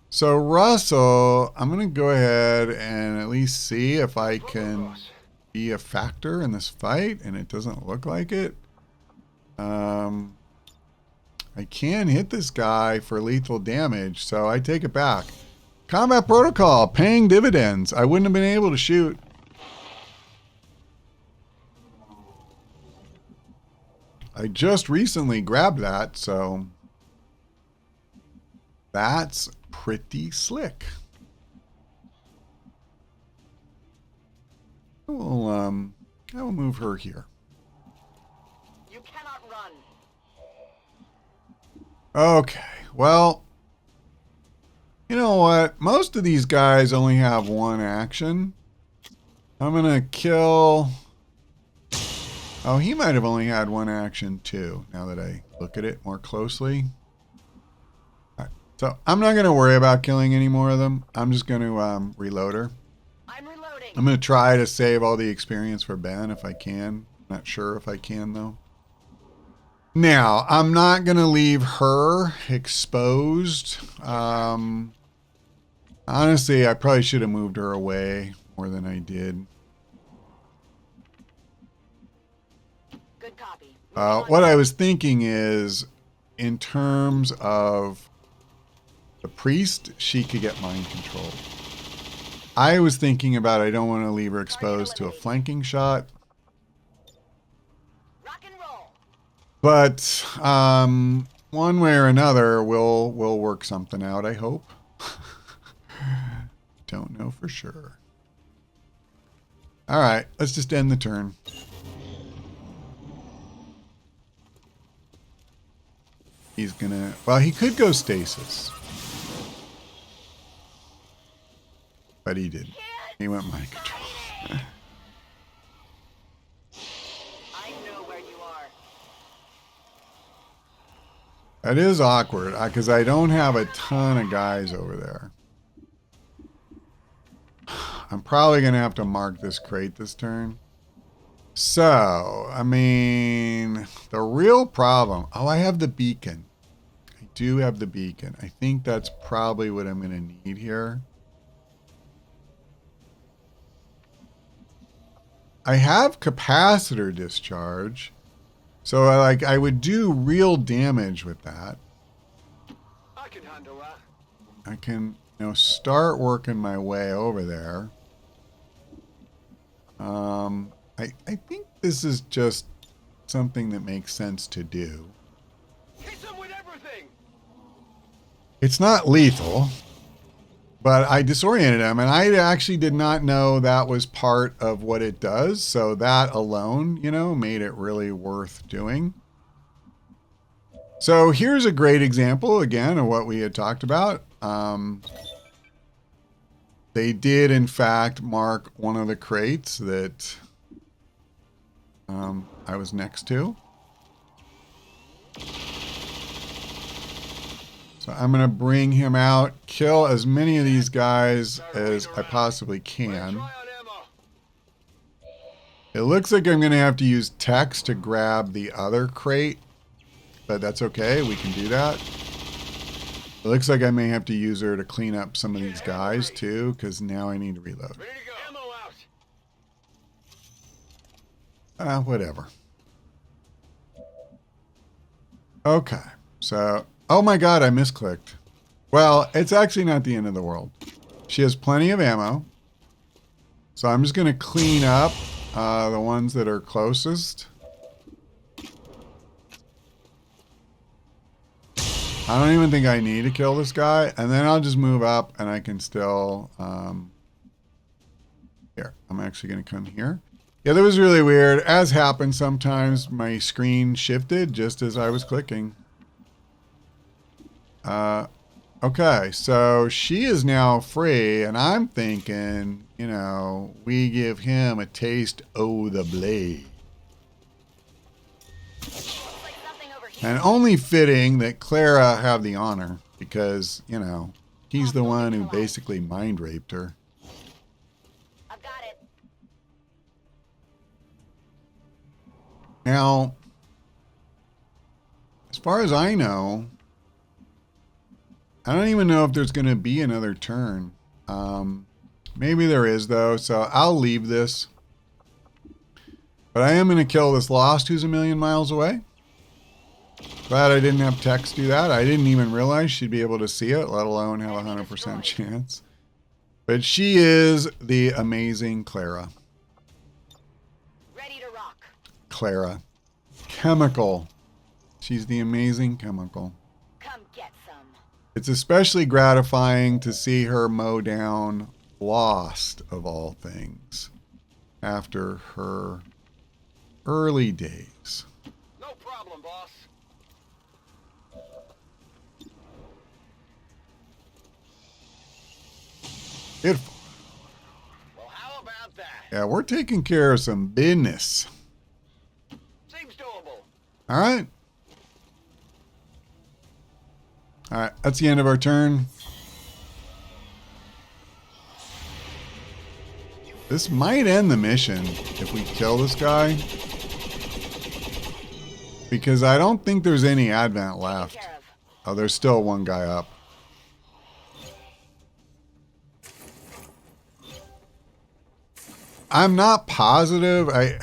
So Russell, I'm going to go ahead and at least see if I can be a factor in this fight, and it doesn't look like it. I can hit this guy for lethal damage, so I take it back. Combat protocol, paying dividends. I wouldn't have been able to shoot. I just recently grabbed that, so that's pretty slick. I will move her here. You cannot run. Okay, well, you know what? Most of these guys only have one action. I'm gonna kill... Oh, he might have only had one action too, now that I look at it more closely. So I'm not going to worry about killing any more of them. I'm just going to reload her. I'm reloading. I'm going to try to save all the experience for Ben if I can. Not sure if I can though. Now, I'm not going to leave her exposed. Honestly, I probably should have moved her away more than I did. Good copy. What I was thinking is, in terms of the priest, she could get mind control. I was thinking about I don't want to leave her exposed to a flanking shot. Rock and roll. But one way or another, we'll work something out, I hope. Don't know for sure. All right, let's just end the turn. He's gonna... Well, he could go stasis. But he didn't. He went mind control. I know where you are. That is awkward, because I don't have a ton of guys over there. I'm probably going to have to mark this crate this turn. So, I mean, the real problem... Oh, I have the beacon. I do have the beacon. I think that's probably what I'm going to need here. I have capacitor discharge. So, I would do real damage with that. I can handle that. I can, start working my way over there. I think this is just something that makes sense to do. Hit him with everything. It's not lethal, but I disoriented him, and I actually did not know that was part of what it does. So that alone, made it really worth doing. So here's a great example, again, of what we had talked about. They did, in fact, mark one of the crates that I was next to. So I'm going to bring him out, kill as many of these guys as I possibly can. It looks like I'm going to have to use text to grab the other crate, but that's okay. We can do that. It looks like I may have to use her to clean up some of these guys too, because now I need to reload. Ready to go. Ammo out. Whatever. Okay, so, oh my god, I misclicked. Well, it's actually not the end of the world. She has plenty of ammo. So I'm just going to clean up the ones that are closest. I don't even think I need to kill this guy. And then I'll just move up and I can still... here, I'm actually going to come here. Yeah, that was really weird. As happens sometimes, my screen shifted just as I was clicking. Okay, so she is now free, and I'm thinking, you know, we give him a taste of the blade. And only fitting that Clara have the honor, because, you know, he's the one who basically mind raped her. I've got it. Now, as far as I know, I don't even know if there's going to be another turn. Maybe there is, though, so I'll leave this. But I am going to kill this Lost who's a million miles away. Glad I didn't have text do that. I didn't even realize she'd be able to see it, let alone have a 100% chance. But she is the amazing Clara. Ready to rock. Clara. Chemical. She's the amazing Chemical. Come get some. It's especially gratifying to see her mow down Lost, of all things, after her early days. No problem, boss. Beautiful. Well, how about that? Yeah, we're taking care of some business. Seems doable. All right. All right, that's the end of our turn. This might end the mission if we kill this guy. Because I don't think there's any advent left. Oh, there's still one guy up. I'm not positive. I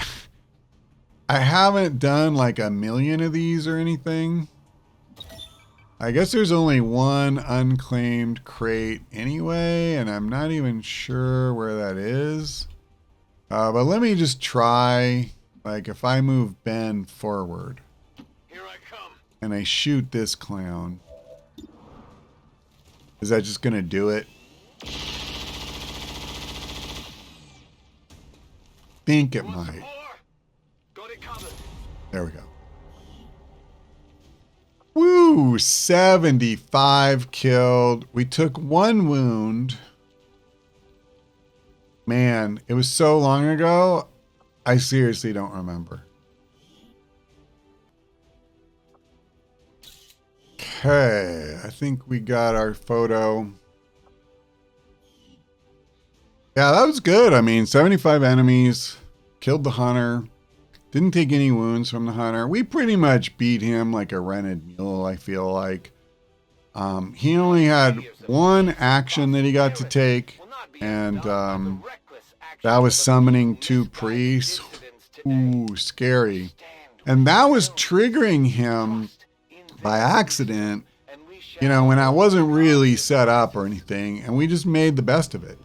haven't done like a million of these or anything. I guess there's only one unclaimed crate anyway, and I'm not even sure where that is. But let me just try, like if I move Ben forward. Here I come. And I shoot this clown. Is that just going to do it? Think it Want some might. more? Got it covered. There we go. Woo! 75 killed. We took 1 wound. Man, it was so long ago, I seriously don't remember. Okay, I think we got our photo. Yeah, that was good. I mean, 75 enemies, killed the hunter. Didn't take any wounds from the hunter. We pretty much beat him like a rented mule, I feel like. He only had 1 action that he got to take, and that was summoning 2 priests. Ooh, scary. And that was triggering him by accident, you know, when I wasn't really set up or anything, and we just made the best of it.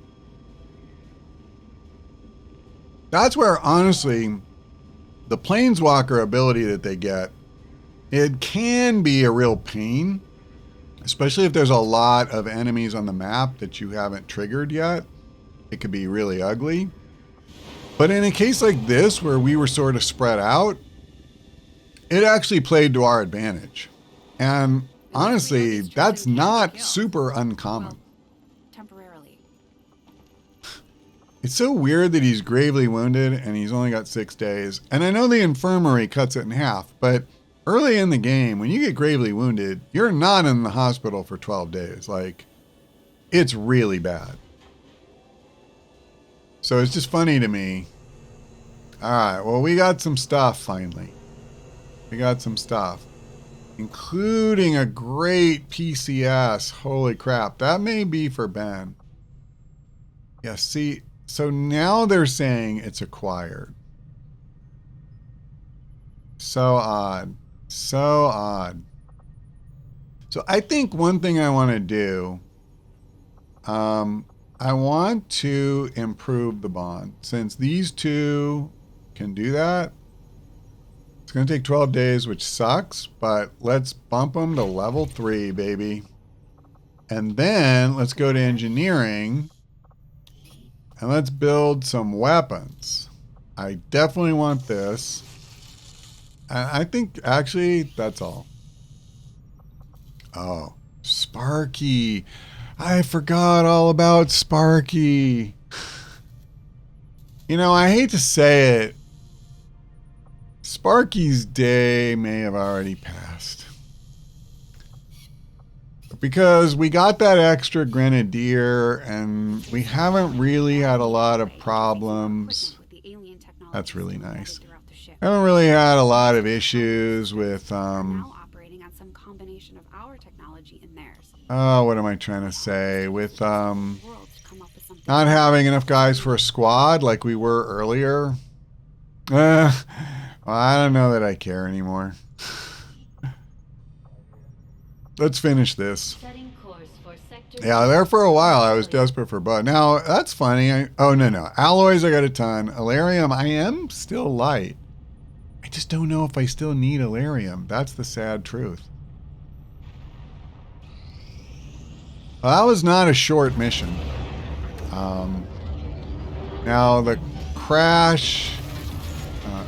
That's where, honestly, the Planeswalker ability that they get, it can be a real pain, especially if there's a lot of enemies on the map that you haven't triggered yet. It could be really ugly. But in a case like this, where we were sort of spread out, it actually played to our advantage. And honestly, that's not super uncommon. Temporarily. It's so weird that he's gravely wounded and he's only got 6 days. And I know the infirmary cuts it in half, but early in the game, when you get gravely wounded, you're not in the hospital for 12 days. Like, it's really bad. So it's just funny to me. All right. Well, we got some stuff finally. We got some stuff, including a great PCS. Holy crap. That may be for Ben. Yeah, see, so now they're saying it's acquired. So odd. So odd. So I think one thing I want to do, I want to improve the bond. Since these two can do that, it's going to take 12 days, which sucks, but let's bump them to level 3, baby. And then let's go to engineering and let's build some weapons. I definitely want this. I think actually that's all. Oh, Sparky. I forgot all about Sparky. You know, I hate to say it. Sparky's day may have already passed. Because we got that extra grenadier and we haven't really had a lot of problems. That's really nice. I haven't really had a lot of issues with operating on some combination of our technology and theirs. Oh, what am I trying to say? With not having enough guys for a squad like we were earlier. Well, I don't know that I care anymore. Let's finish this. Yeah, there for a while I was desperate for bud. Now, that's funny. Oh, no. Alloys, I got a ton. Alarium, I am still light. I just don't know if I still need Alarium. That's the sad truth. Well, that was not a short mission. Now, the crash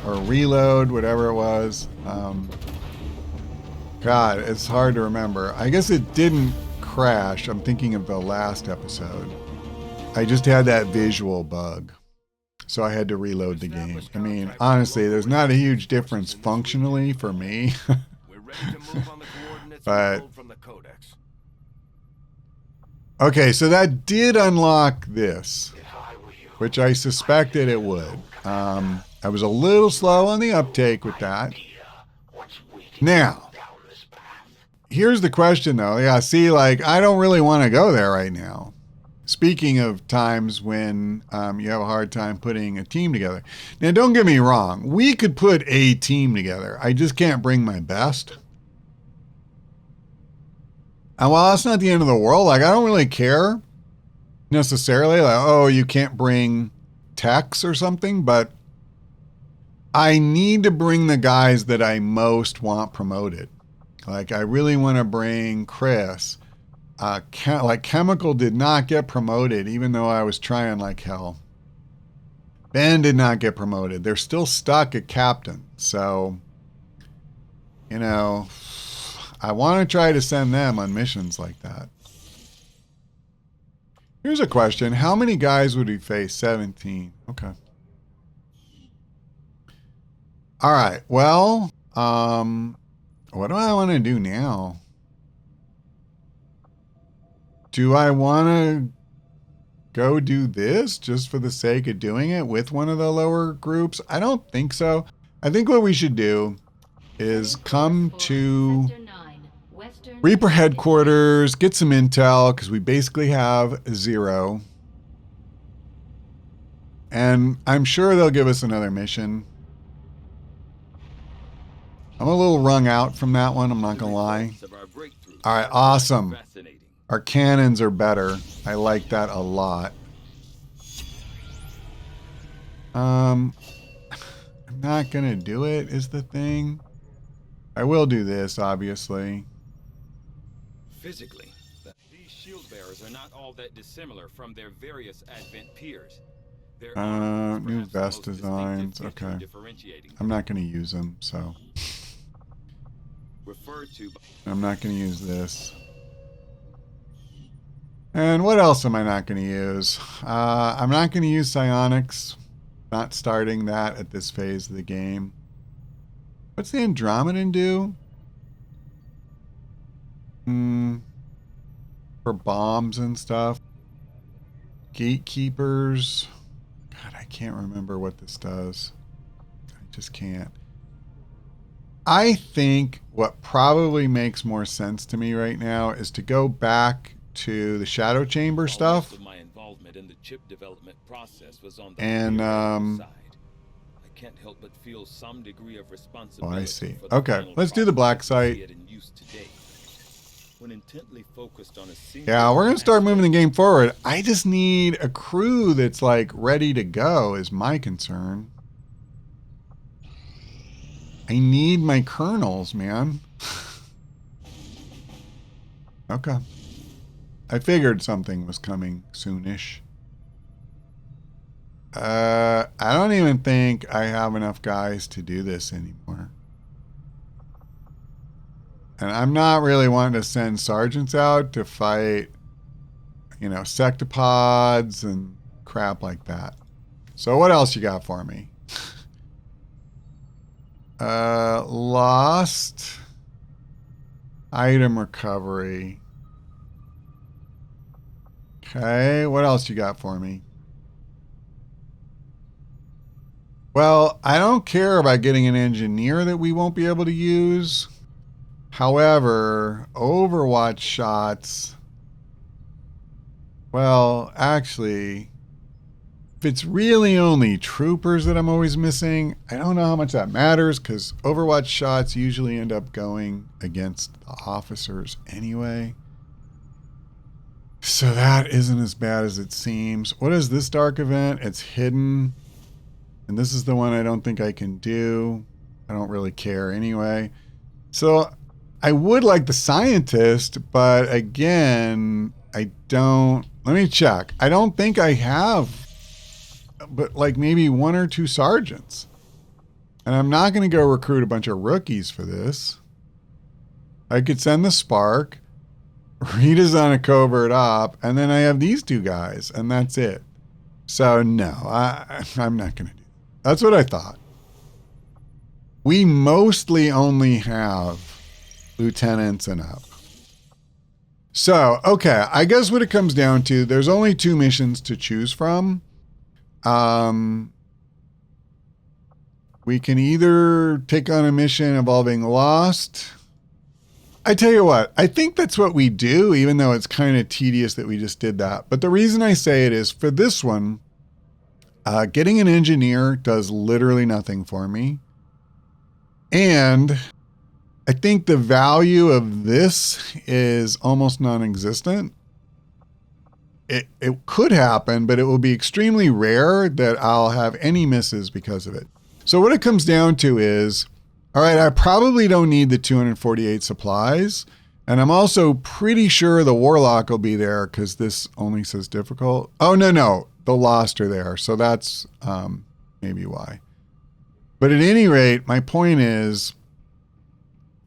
or reload, whatever it was. God, it's hard to remember. I guess it didn't crash. I'm thinking of the last episode. I just had that visual bug. So I had to reload the game. I mean, honestly, there's not a huge difference functionally for me. But okay, so that did unlock this, which I suspected it would. I was a little slow on the uptake with that. Now, here's the question though. Yeah, see, like, I don't really want to go there right now. Speaking of times when you have a hard time putting a team together. Now, don't get me wrong. We could put a team together. I just can't bring my best. And while that's not the end of the world, like, I don't really care necessarily. Like, oh, you can't bring techs or something, but I need to bring the guys that I most want promoted. Like, I really want to bring Chris. Like, Chemical did not get promoted, even though I was trying like hell. Ben did not get promoted. They're still stuck at captain. So, you know, I want to try to send them on missions like that. Here's a question. How many guys would we face? 17. Okay. All right. Well, what do I want to do now? Do I want to go do this just for the sake of doing it with one of the lower groups? I don't think so. I think what we should do is come to Reaper headquarters, get some intel, because we basically have 0. And I'm sure they'll give us another mission. I'm a little wrung out from that one, I'm not going to lie. All right, awesome. Our cannons are better. I like that a lot. I'm not going to do it, is the thing. I will do this, obviously. Physically, these shield bearers are not all that dissimilar from their various Advent peers. New vest designs. Okay. I'm not going to use them, so. I'm not going to use this. And what else am I not going to use? I'm not going to use psionics. Not starting that at this phase of the game. What's the Andromedan do? For bombs and stuff. Gatekeepers. God, I can't remember what this does. Just can't. I think what probably makes more sense to me right now is to go back to the shadow chamber stuff. Most of my involvement in the chip development process was on the And, side. I can't help but feel some degree of responsibility. Oh, I see. For the Okay, final let's do the black product as we see site. it in use today. When intently focused on a Yeah, we're going to start single moving the game forward. I just need a crew that's like ready to go is my concern. I need my kernels, man. Okay. I figured something was coming soonish. I don't even think I have enough guys to do this anymore. And I'm not really wanting to send sergeants out to fight, you know, sectopods and crap like that. So what else you got for me? Lost item recovery. Okay, what else you got for me? Well, I don't care about getting an engineer that we won't be able to use. However, Overwatch shots, well, actually, if it's really only troopers that I'm always missing, I don't know how much that matters because Overwatch shots usually end up going against the officers anyway. So that isn't as bad as it seems. What is this dark event? It's hidden. And this is the one I don't think I can do. I don't really care anyway. So I would like the scientist, but again, I don't. Let me check. I don't think I have, but like maybe 1 or 2 sergeants. And I'm not going to go recruit a bunch of rookies for this. I could send the Spark, redesign a covert op, and then I have these 2 guys, and that's it. So no, I'm not going to do that. That's what I thought. We mostly only have lieutenants and up. So, okay, I guess what it comes down to, there's only 2 missions to choose from. We can either take on a mission involving Lost. I tell you what, I think that's what we do, even though it's kind of tedious that we just did that. But the reason I say it is for this one, getting an engineer does literally nothing for me. And I think the value of this is almost non-existent. It could happen, but it will be extremely rare that I'll have any misses because of it. So what it comes down to is, all right, I probably don't need the 248 supplies. And I'm also pretty sure the Warlock will be there because this only says difficult. Oh, no. The Lost are there. So that's maybe why. But at any rate, my point is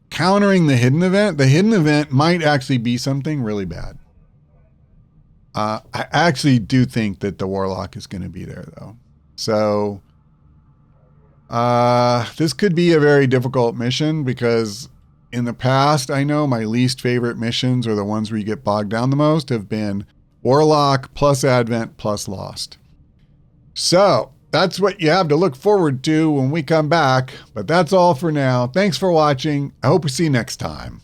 countering the hidden event might actually be something really bad. I actually do think that the Warlock is going to be there, though. So this could be a very difficult mission because in the past, I know my least favorite missions or the ones where you get bogged down the most have been Warlock plus Advent plus Lost. So that's what you have to look forward to when we come back. But that's all for now. Thanks for watching. I hope we see you next time.